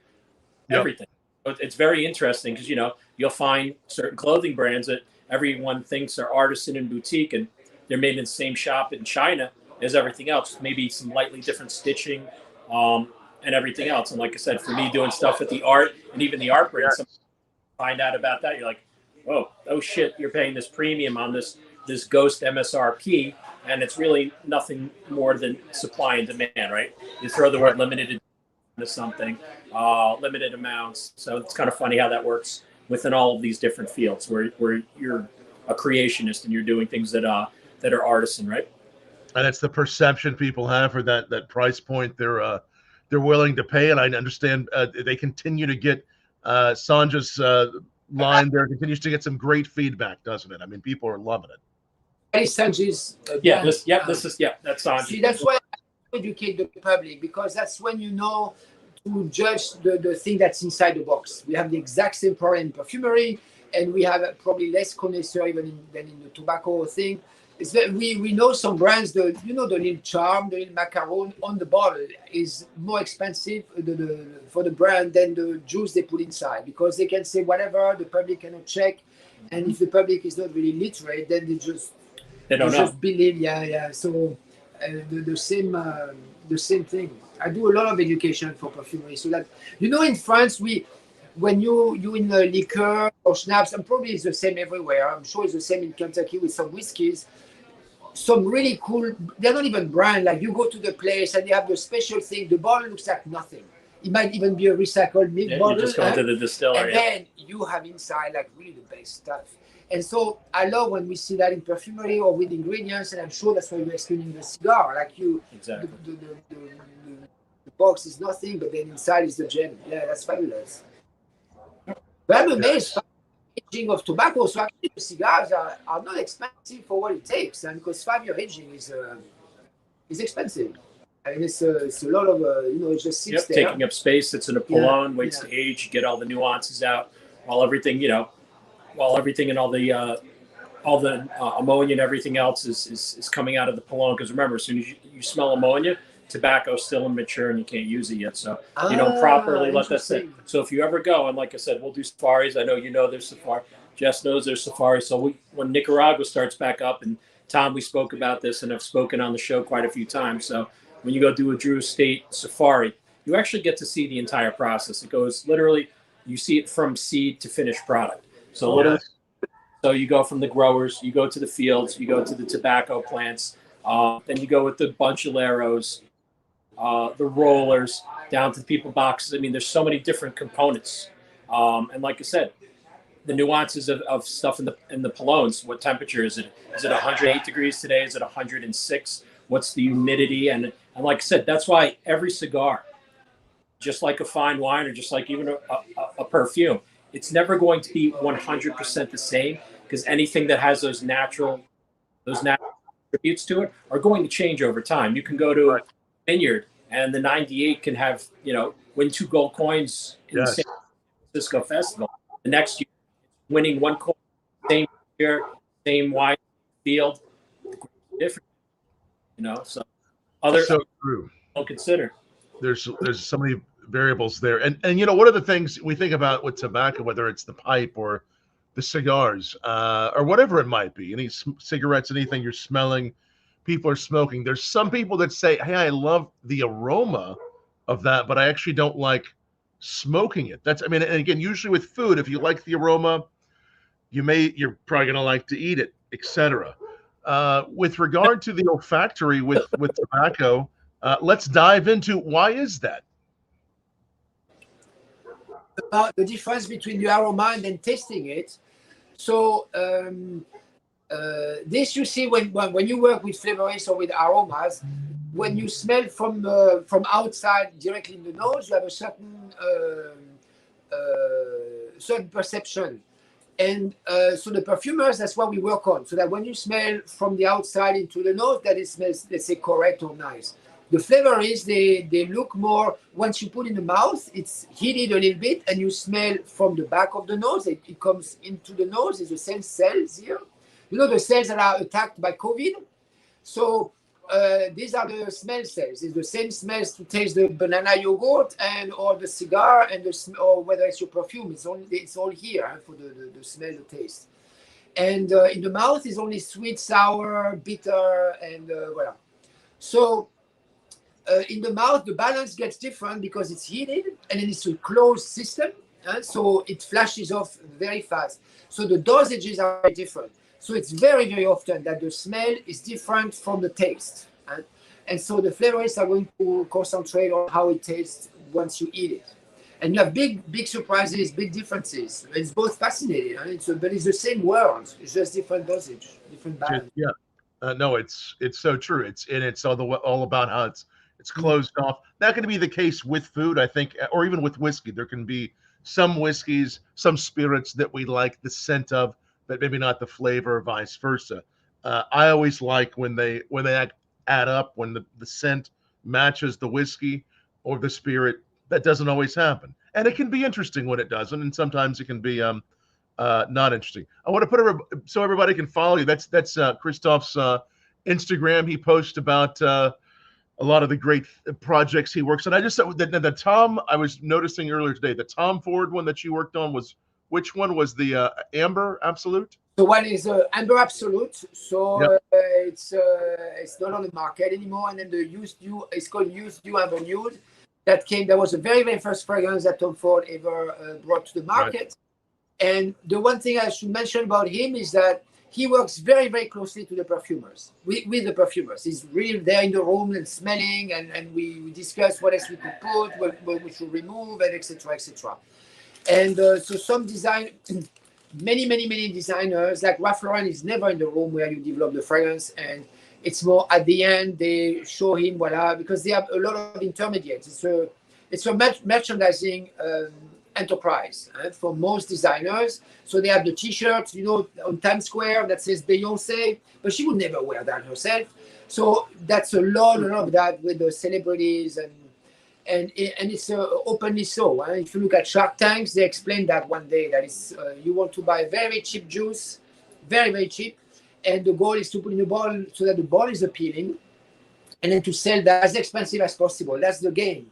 everything. It's very interesting because you'll find certain clothing brands that everyone thinks are artisan and boutique, and they're made in the same shop in China as everything else. Maybe some lightly different stitching and everything else. And like I said, for me doing stuff with the art and even the art brands, find out about that, you're like, oh shit, you're paying this premium on this ghost MSRP, and it's really nothing more than supply and demand, right? You throw the word limited into something, limited amounts. So it's kind of funny how that works within all of these different fields where you're a creationist and you're doing things that are artisan, right? And it's the perception people have for that price point they're willing to pay. And I understand they continue to get Sanja's line there continues to get some great feedback, doesn't it? I mean, people are loving it. Hey, Sanji's that's Sanji. See, that's why I educate the public, because that's when you know to judge the thing that's inside the box. We have the exact same problem in perfumery, and we have probably less connoisseur even than in the tobacco thing. It's that we know some brands, the little charm, the little macaron on the bottle is more expensive for the brand than the juice they put inside, because they can say whatever, the public cannot check, and if the public is not really literate, then they just believe. So the same thing. I do a lot of education for perfumery, so that in France when you in liquor or schnapps, and probably it's the same everywhere. I'm sure it's the same in Kentucky with some whiskeys. some really cool, they're not even brand, like you go to the place and they have the special thing, the bottle looks like nothing. It might even be a recycled milk bottle. You just go to the distillery. And then you have inside like really the best stuff. And so I love when we see that in perfumery or with ingredients, and I'm sure that's why you're explaining the cigar. Like you, exactly. The box is nothing, but then inside is the gem. Yeah, that's fabulous. But I'm amazed by the aging of tobacco. So actually the cigars are not expensive for what it takes, and because 5-year aging is expensive. And it's a lot of, it just sits there. Taking up space. It's in a Polon, waits to age, you get all the nuances out, while everything, and all the ammonia and everything else is coming out of the Polon. Because remember, as soon as you smell ammonia, tobacco's still immature and you can't use it yet. So you don't properly let that sit. So if you ever go, and like I said, we'll do safaris. I know there's safari. Jess knows there's safari. So when Nicaragua starts back up, and Tom, we spoke about this and I've spoken on the show quite a few times. So when you go do a Drew Estate safari, you actually get to see the entire process. It goes literally, you see it from seed to finished product. So literally, so you go from the growers, you go to the fields, you go to the tobacco plants, then you go with the bunchaleros, the rollers, down to the people boxes. I mean, there's so many different components. And like I said, the nuances of stuff in the Polones. What temperature is it? Is it 108 degrees today? Is it 106? What's the humidity? And like I said, that's why every cigar, just like a fine wine or just like even a perfume, it's never going to be 100% the same, because anything that has those natural attributes to it are going to change over time. You can go to a vineyard and the 98 can have, win 2 gold coins in the San Francisco Festival. The next year, winning 1 coin, same year, same wine field, different. So so true. Don't consider. There's so many variables there, and one of the things we think about with tobacco, whether it's the pipe or the cigars or whatever it might be, any cigarettes, anything you're smelling, people are smoking. There's some people that say, "Hey, I love the aroma of that, but I actually don't like smoking it." And again, usually with food, if you like the aroma, you're probably gonna like to eat it, etc. With regard to the olfactory with tobacco, let's dive into why is that? About the difference between the aroma and then tasting it. So this you see when you work with flavorists or with aromas, when you smell from outside directly in the nose, you have a certain perception. And so the perfumers, that's what we work on, so that when you smell from the outside into the nose, that it smells, let's say, correct or nice. The flavorists, they look more, once you put in the mouth, it's heated a little bit, and you smell from the back of the nose. It comes into the nose. It's the same cells here. The cells that are attacked by COVID. So these are the smell cells. It's the same smells to taste the banana yogurt or the cigar or whether it's your perfume. It's all here for the smell, the taste. And in the mouth is only sweet, sour, bitter, and voilà. So in the mouth, the balance gets different because it's heated and then it's a closed system. So it flashes off very fast. So the dosages are very different. So it's very, very often that the smell is different from the taste. And so the flavorists are going to concentrate on how it tastes once you eat it. And you have big surprises, big differences. It's both fascinating, but it's the same world. It's just different dosage, different balance. Yeah. No, it's so true. It's all about how it's closed off. Not going to be the case with food, I think, or even with whiskey. There can be some whiskeys, some spirits that we like the scent of, but maybe not the flavor, vice versa. I always like when they add up, when the scent matches the whiskey or the spirit. That doesn't always happen, and it can be interesting when it doesn't, and sometimes it can be not interesting. I want to put so everybody can follow you. That's Christophe's Instagram. He posts about a lot of the great projects he works on. I just said the Tom, I was noticing earlier today, the Tom Ford one that you worked on was, which one was the Amber Absolute? The one is Amber Absolute. So it's not on the market anymore. And then the Used Dew, it's called Used Dew Amber Nude. That was the very, very first fragrance that Tom Ford ever brought to the market. Right. And the one thing I should mention about him is that he works very, very closely to the perfumers, with the perfumers. He's really there in the room and smelling, and we discuss what else we could put, what we should remove, and etc., etc. And so some design, many designers, like Ralph Lauren is never in the room where you develop the fragrance, and it's more at the end they show him, voila, because they have a lot of intermediates. It's a merchandising enterprise for most designers. So they have the T-shirts, you know, on Times Square that says Beyonce, but she would never wear that herself. So that's a lot of that with the celebrities, and it's openly so. If you look at Shark Tanks, they explained that one day that it's you want to buy very cheap juice, very cheap, and the goal is to put in a bottle so that the bottle is appealing, and then to sell that as expensive as possible. That's the game.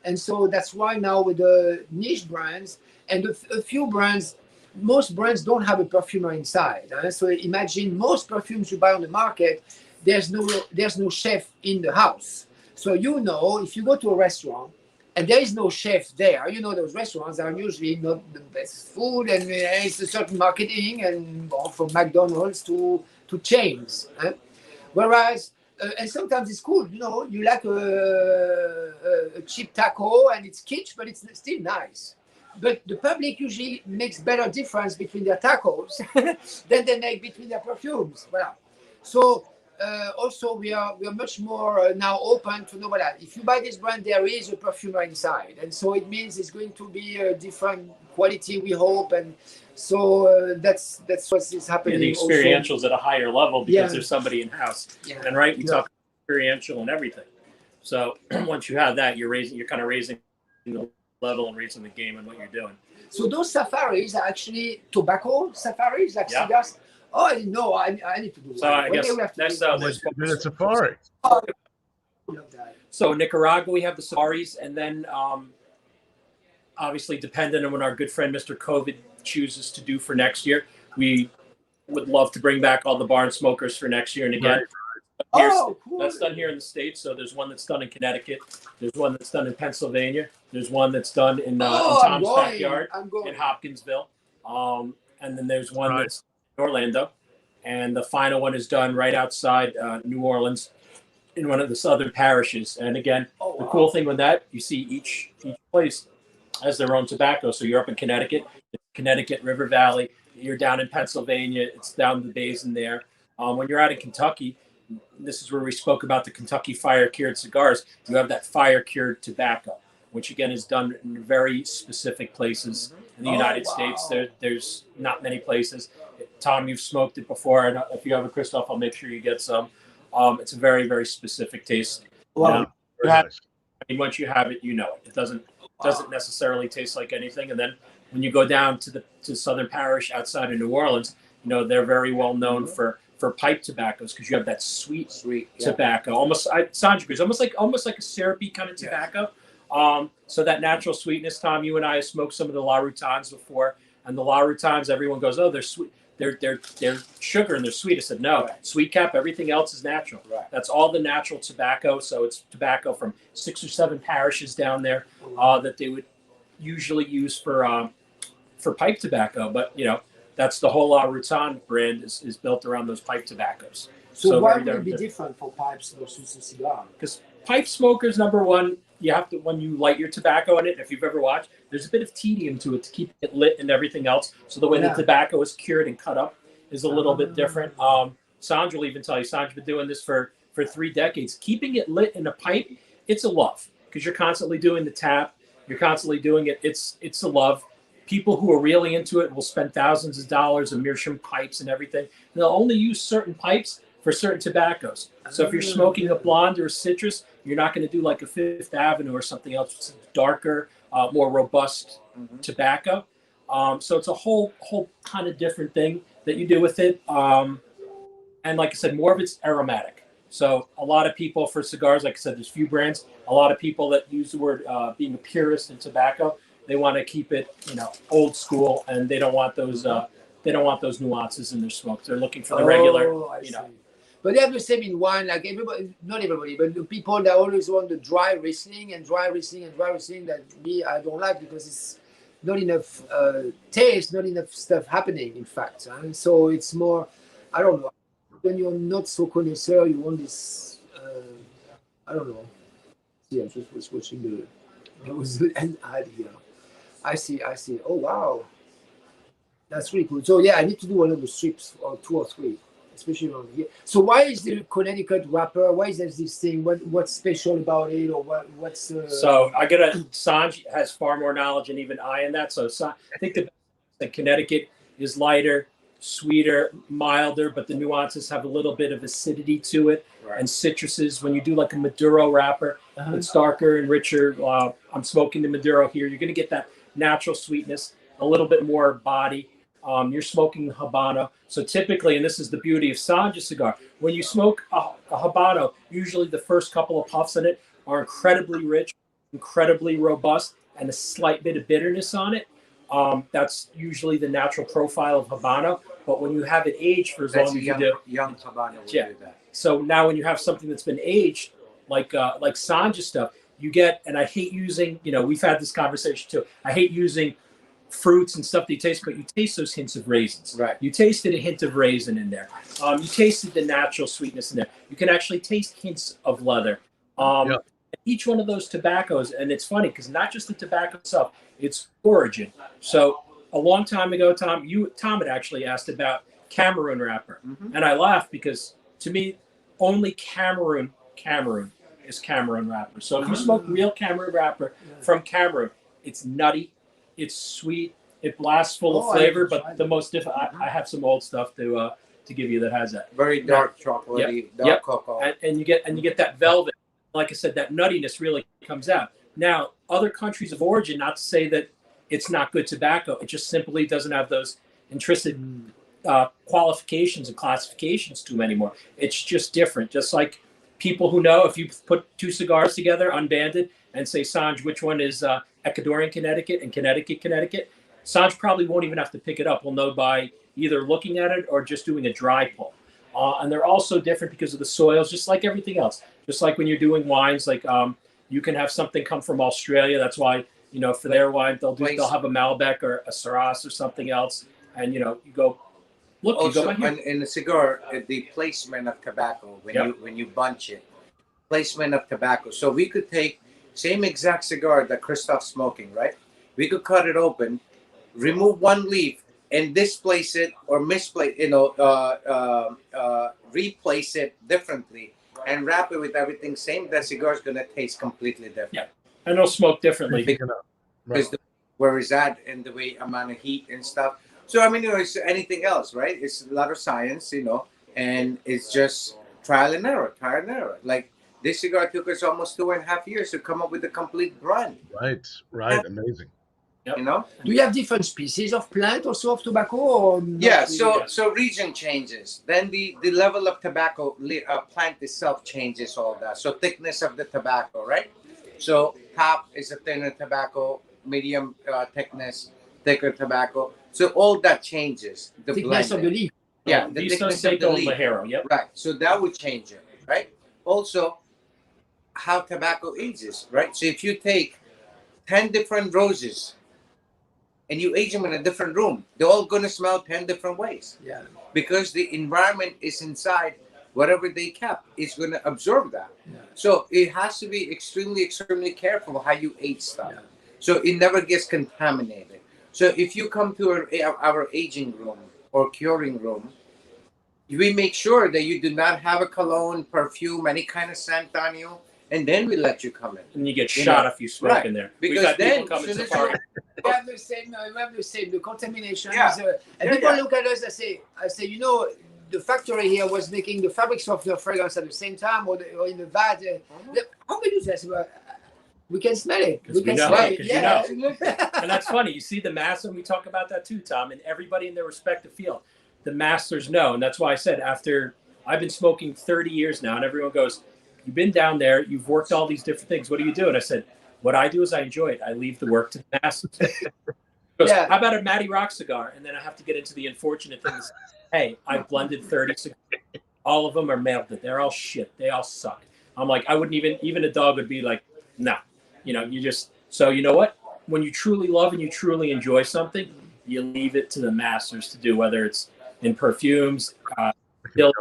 And so that's why now with the niche brands and a few brands, most brands don't have a perfumer inside. So imagine most perfumes you buy on the market, there's no chef in the house. So you know, if you go to a restaurant and there is no chef there, you know those restaurants are usually not the best food, and it's a certain marketing, and from McDonald's to chains. Whereas and sometimes it's cool, you know, you like a cheap taco and it's kitsch, but it's still nice. But the public usually makes better difference between their tacos than they make between their perfumes. Voilà. So also we are much more now open to know that if you buy this brand, there is a perfumer inside, and so it means it's going to be a different quality, we hope, and so that's what is happening. Yeah, the experientials also at a higher level because there's somebody in house, and right, we talk experiential and everything. So once you have that, you're kind of raising the level and raising the game and what you're doing. So those safaris are actually tobacco safaris, like cigars. Oh, I didn't know. I need to do one. So I guess next up is a safari. Oh, I love that. So in Nicaragua, we have the safaris, and then obviously dependent on what our good friend Mr. COVID chooses to do for next year, we would love to bring back all the barn smokers for next year. And again, cool. That's done here in the States. So there's one that's done in Connecticut. There's one that's done in Pennsylvania. There's one that's done in Tom's backyard in Hopkinsville. And then there's one that's in Orlando. And the final one is done right outside New Orleans in one of the southern parishes. And again, the cool thing with that, you see each place has their own tobacco. So you're up in Connecticut, River Valley. You're down in Pennsylvania. It's down the basin there. When you're out in Kentucky, this is where we spoke about the Kentucky fire-cured cigars. You have that fire-cured tobacco, which again is done in very specific places in the United States. There's not many places. Tom, you've smoked it before, and if you have a Christophe, I'll make sure you get some. It's a very, very specific taste. Once you have it, you know it. It doesn't necessarily taste like anything. And then when you go down to Southern Parish outside of New Orleans, you know they're very well known for pipe tobaccos because you have that sweet tobacco. Sandra agrees, almost like a syrupy kind of tobacco. So that natural sweetness. Tom, you and I have smoked some of the La Routans before, and the La Routans, everyone goes, oh, they're sweet. They're sugar and they're sweet. I said, no, sweet cap, everything else is natural. Right. That's all the natural tobacco. So it's tobacco from 6 or 7 parishes down there that they would usually use for pipe tobacco. But, you know, that's the whole La Routan brand is built around those pipe tobaccos. So why would it be different for pipes versus a cigar? Because pipe smokers, number one, you have to, when you light your tobacco in it, if you've ever watched, there's a bit of tedium to it to keep it lit and everything else. So the way the tobacco is cured and cut up is a little bit different. Sandra will even tell you, Sandra's been doing this for 3 decades. Keeping it lit in a pipe, it's a love because you're constantly doing the tap. You're constantly doing it. It's a love. People who are really into it will spend thousands of dollars on meerschaum pipes and everything. And they'll only use certain pipes for certain tobaccos. So if you're smoking a blonde or a citrus, you're not going to do like a Fifth Avenue or something else. It's darker, more robust tobacco. So it's a whole kind of different thing that you do with it. And like I said, more of it's aromatic. So a lot of people for cigars, like I said, there's few brands. A lot of people that use the word being a purist in tobacco, they want to keep it, old school, and they don't want those nuances in their smoke. They're looking for the regular, But they have the same in wine, like everybody, not everybody, but the people that always want the dry Riesling that me, I don't like because it's not enough taste, not enough stuff happening, in fact. And so it's more, I don't know. When you're not so connoisseur, you want this. I don't know. Yeah, I just was watching there was an ad here. I see. Oh wow, that's really cool. So yeah, I need to do one of the strips or 2 or 3, especially around here. So why is the Connecticut wrapper? Why is there this thing? What's special about it, or what's? So I get Sanj has far more knowledge than even I in that. So I think the Connecticut is lighter, sweeter, milder, but the nuances have a little bit of acidity to it, right, and citruses. When you do like a Maduro wrapper, it's darker and richer. I'm smoking the Maduro here. You're going to get that natural sweetness, a little bit more body. You're smoking Habano. So typically, and this is the beauty of Sanja's cigar, when you smoke a Habano, usually the first couple of puffs in it are incredibly rich, incredibly robust, and a slight bit of bitterness on it. That's usually the natural profile of Habano. But when you have it aged for as long as you do, young Habano will do that. So now when you have something that's been aged, like Sanja stuff, you get, and I hate using, we've had this conversation too. I hate using fruits and stuff that you taste, but you taste those hints of raisins. Right. You tasted a hint of raisin in there. You tasted the natural sweetness in there. You can actually taste hints of leather. Each one of those tobaccos, and it's funny because not just the tobacco itself, it's origin. So a long time ago, Tom had actually asked about Cameroon wrapper, and I laughed because to me, only Cameroon is Cameroon wrapper. So if you smoke real Cameroon wrapper from Cameroon, it's nutty, it's sweet, it blasts full of flavor, but the most different. I have some old stuff to give you that has that very dark chocolatey, dark cocoa, and you get that velvet. Like I said, that nuttiness really comes out. Now, other countries of origin, not to say that it's not good tobacco, it just simply doesn't have those intrinsic qualifications and classifications to them anymore. It's just different. Just like people who know, if you put 2 cigars together, unbanded, and say, Sanj, which one is Ecuadorian Connecticut and Connecticut, Sanj probably won't even have to pick it up. We'll know by either looking at it or just doing a dry pull. And they're also different because of the soils, just like everything else. Just like when you're doing wines, like you can have something come from Australia. That's why, for their wine, they'll have a Malbec or a Syrah or something else. And, you go, look, also, you go here. in a cigar, the placement of tobacco, when you bunch it, placement of tobacco. So we could take same exact cigar that Christophe's smoking, right? We could cut it open, remove one leaf, and displace it or misplace, replace it differently and wrap it with everything same. That cigar is going to taste completely different. Yeah, and it'll smoke differently. Because where is that and the way amount of heat and stuff. So, I mean, it's anything else, right? It's a lot of science, and it's just trial and error. Like this cigar took us almost 2.5 years to come up with a complete brand. Right. Amazing. Yep. Do you have different species of plant also of tobacco? Or yeah, so region changes. Then the level of tobacco plant itself changes all that. So thickness of the tobacco, right? So top is a thinner tobacco, medium thickness, thicker tobacco. So all that changes. The thickness of the leaf. Yeah, the thickness of the leaf. Yep. Right. So that would change it, right? Also, how tobacco ages, right? So if you take 10 different roses and you age them in a different room, they're all going to smell 10 different ways. Yeah. Because the environment is inside whatever they kept is going to absorb that. Yeah. So it has to be extremely, extremely careful how you age stuff. Yeah. So it never gets contaminated. So if you come to our aging room or curing room, we make sure that you do not have a cologne, perfume, any kind of scent on you, and then we let you come in. And you get shot if you smoke in there. Because then, we have the same. The contamination. Yeah. And people look at us and say, the factory here was making the fabric softener fragrance at the same time, or in the vat. How we do this? We can smell it. We can smell it. Yeah. And that's funny. You see the master, and we talk about that too, Tom, and everybody in their respective field. The masters know. And that's why I said, after I've been smoking 30 years now, and everyone goes, you've been down there, you've worked all these different things. What do you do? And I said, what I do is I enjoy it. I leave the work to the masters. Goes, how about a Matty Rock cigar? And then I have to get into the unfortunate things. Hey, I blended 30 cigars. All of them are melted. They're all shit. They all suck. I'm like, I wouldn't even a dog would be like, no. So you know what? When you truly love and you truly enjoy something, you leave it to the masters to do, whether it's in perfumes, still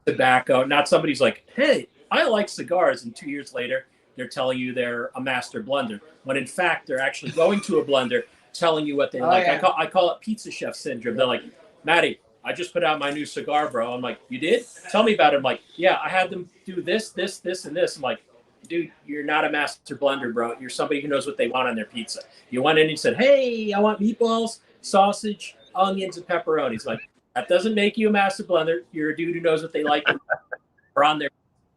tobacco. Not somebody's like, hey, I like cigars, and 2 years later they're telling you they're a master blender, when in fact they're actually going to a blender telling you what they like. Yeah. I call it pizza chef syndrome. They're like, Matty, I just put out my new cigar, bro. I'm like, you did? Tell me about it. I'm like, yeah, I had them do this, this, this, and this. I'm like, dude, you're not a master blender, bro. You're somebody who knows what they want on their pizza. You went in and you said, hey, I want meatballs, sausage, onions, and pepperonis. Like, that doesn't make you a master blender. You're a dude who knows what they like or on their.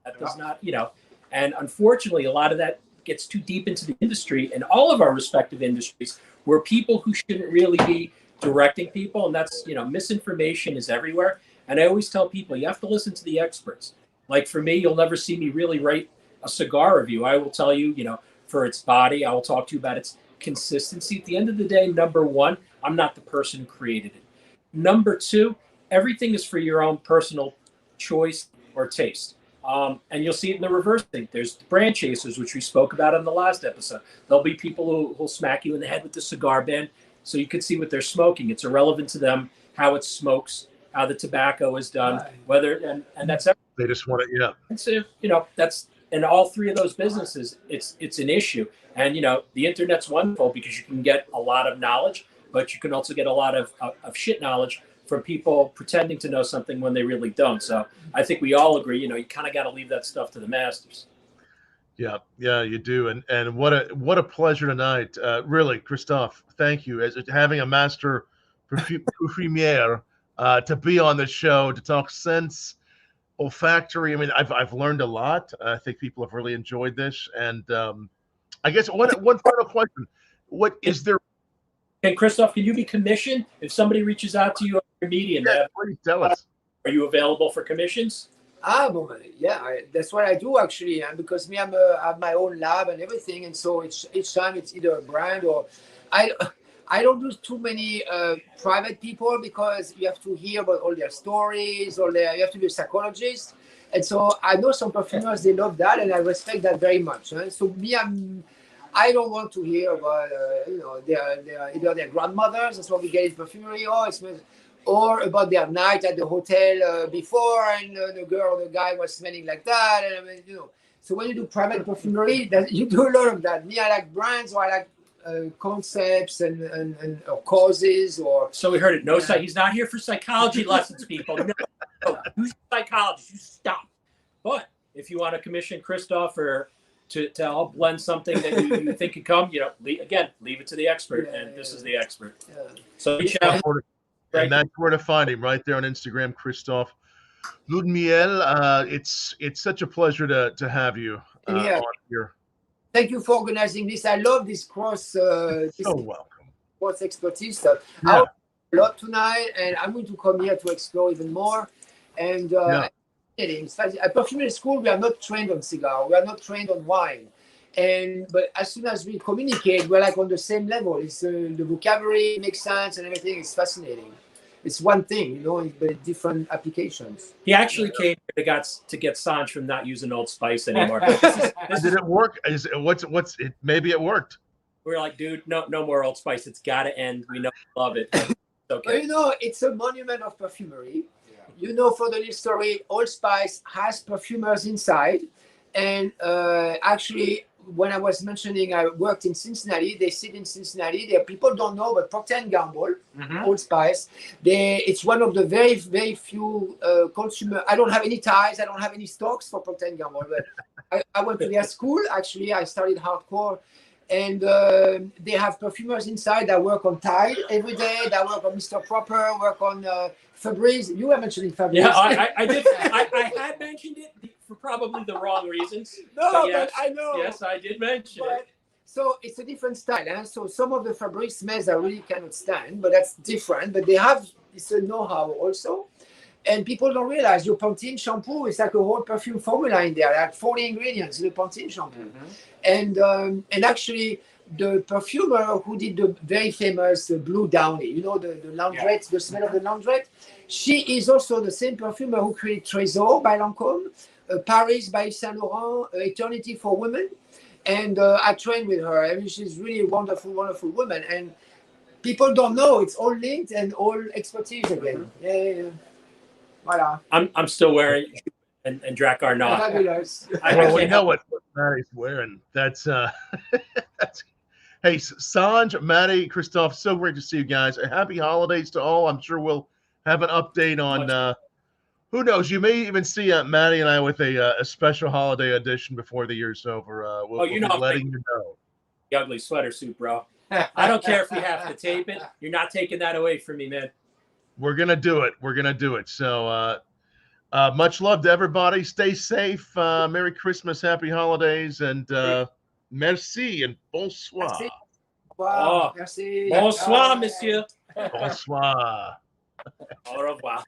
That does not, you know. And unfortunately, a lot of that gets too deep into the industry and all of our respective industries, where people who shouldn't really be directing people, and that's, you know, misinformation is everywhere. And I always tell people, you have to listen to the experts. Like for me, you'll never see me really write a cigar review. I will tell you, you know, for its body, I will talk to you about its consistency. At the end of the day, number one, I'm not the person who created it. Number two, everything is for your own personal choice or taste. And you'll see it in the reverse thing. There's the brand chasers, which we spoke about in the last episode. There'll be people who'll smack you in the head with the cigar band, so you can see what they're smoking. It's irrelevant to them how it smokes, how the tobacco is done, whether and that's everything. They just want it, yeah. And so, you know, that's in all three of those businesses. It's an issue, and you know, the internet's wonderful because you can get a lot of knowledge, but you can also get a lot of shit knowledge from people pretending to know something when they really don't. So I think we all agree, you know, you kind of got to leave that stuff to the masters. Yeah, you do, and what a pleasure tonight, really, Christophe. Thank you, as having a master perfumier to be on the show to talk sense, olfactory. I mean, I've learned a lot. I think people have really enjoyed this, and I guess one final question: what is there? And Christophe, can you be commissioned if somebody reaches out to you on your media? Yeah, please tell us. Are you available for commissions? That's what I do actually, and because I have my own lab and everything, and so each time it's either a brand or I don't do too many private people because you have to hear about all their stories, you have to be a psychologist, and so I know some perfumers, they love that, and I respect that very much. So I don't want to hear about either their grandmothers. That's what we get in perfumery, or about their night at the hotel before, and the girl or the guy was smelling like that. And I mean, you know, so when you do private perfumery, you do a lot of that. Me, I like brands, or I like concepts and or causes, or. So we heard it. No, he's not here for psychology lessons, people. No, who's psychologist? You stop. But if you want to commission Christophe or to help blend something that you think could come, you know, leave it to the expert, and this is the expert. Yeah. So reach out. And that's where to find him, right there on Instagram, Christophe Laudamiel. It's such a pleasure to have you on here. Thank you for organizing this. I love this cross. Welcome. Cross expertise stuff. I learned a lot tonight, and I'm going to come here to explore even more. And at Perfumery School, we are not trained on cigar. We are not trained on wine. But as soon as we communicate, we're like on the same level. It's the vocabulary makes sense and everything is fascinating. It's one thing, you know, but different applications. He actually came to get Sanj from not using Old Spice anymore. Did it work? Maybe it worked. We're like, dude, no more Old Spice. It's got to end. We know, love it. It's okay. But, you know, it's a monument of perfumery. Yeah. You know, for the little story, Old Spice has perfumers inside, and actually. When I was mentioning I worked in Cincinnati, they sit in Cincinnati. There people don't know, but Procter & Gamble, Old Spice, it's one of the very, very few consumer. I don't have any ties. I don't have any stocks for Procter & Gamble, but I went to their school. Actually, I studied hardcore, and they have perfumers inside that work on Tide every day. That work on Mr. Proper, work on Febreze. You were mentioning Febreze. Yeah, I did. I had mentioned it for probably the wrong reasons. No, but I know. Yes, I did mention it. So it's a different style. Eh? So some of the Febreze smells I really cannot stand, but that's different. But they have this know-how also. And people don't realize your Pantene shampoo is like a whole perfume formula in there. There are 40 ingredients in the Pantene shampoo. And actually, the perfumer who did the very famous Blue Downy, you know, the laundrette, the smell of the laundrette, she is also the same perfumer who created Trésor by Lancôme, Paris by Saint Laurent, Eternity for Women. And I trained with her. I mean, she's really a wonderful, wonderful woman. And people don't know it's all linked and all expertise again. Yeah. Voilà. I'm still wearing and Drakkar not. Fabulous. Well, we know what Matty's wearing. That's that's. Hey, Sanj, Matty, Christophe, so great to see you guys. Happy holidays to all. I'm sure we'll have an update on. Who knows? You may even see Matty and I with a special holiday edition before the year's over. We'll be letting you know. The ugly sweater suit, bro. I don't care if we have to tape it. You're not taking that away from me, man. We're gonna do it. We're gonna do it. So much love to everybody. Stay safe. Merry Christmas, happy holidays, and merci and bonsoir. Merci. Wow. Merci. Bonsoir, monsieur. Bonsoir. Au revoir.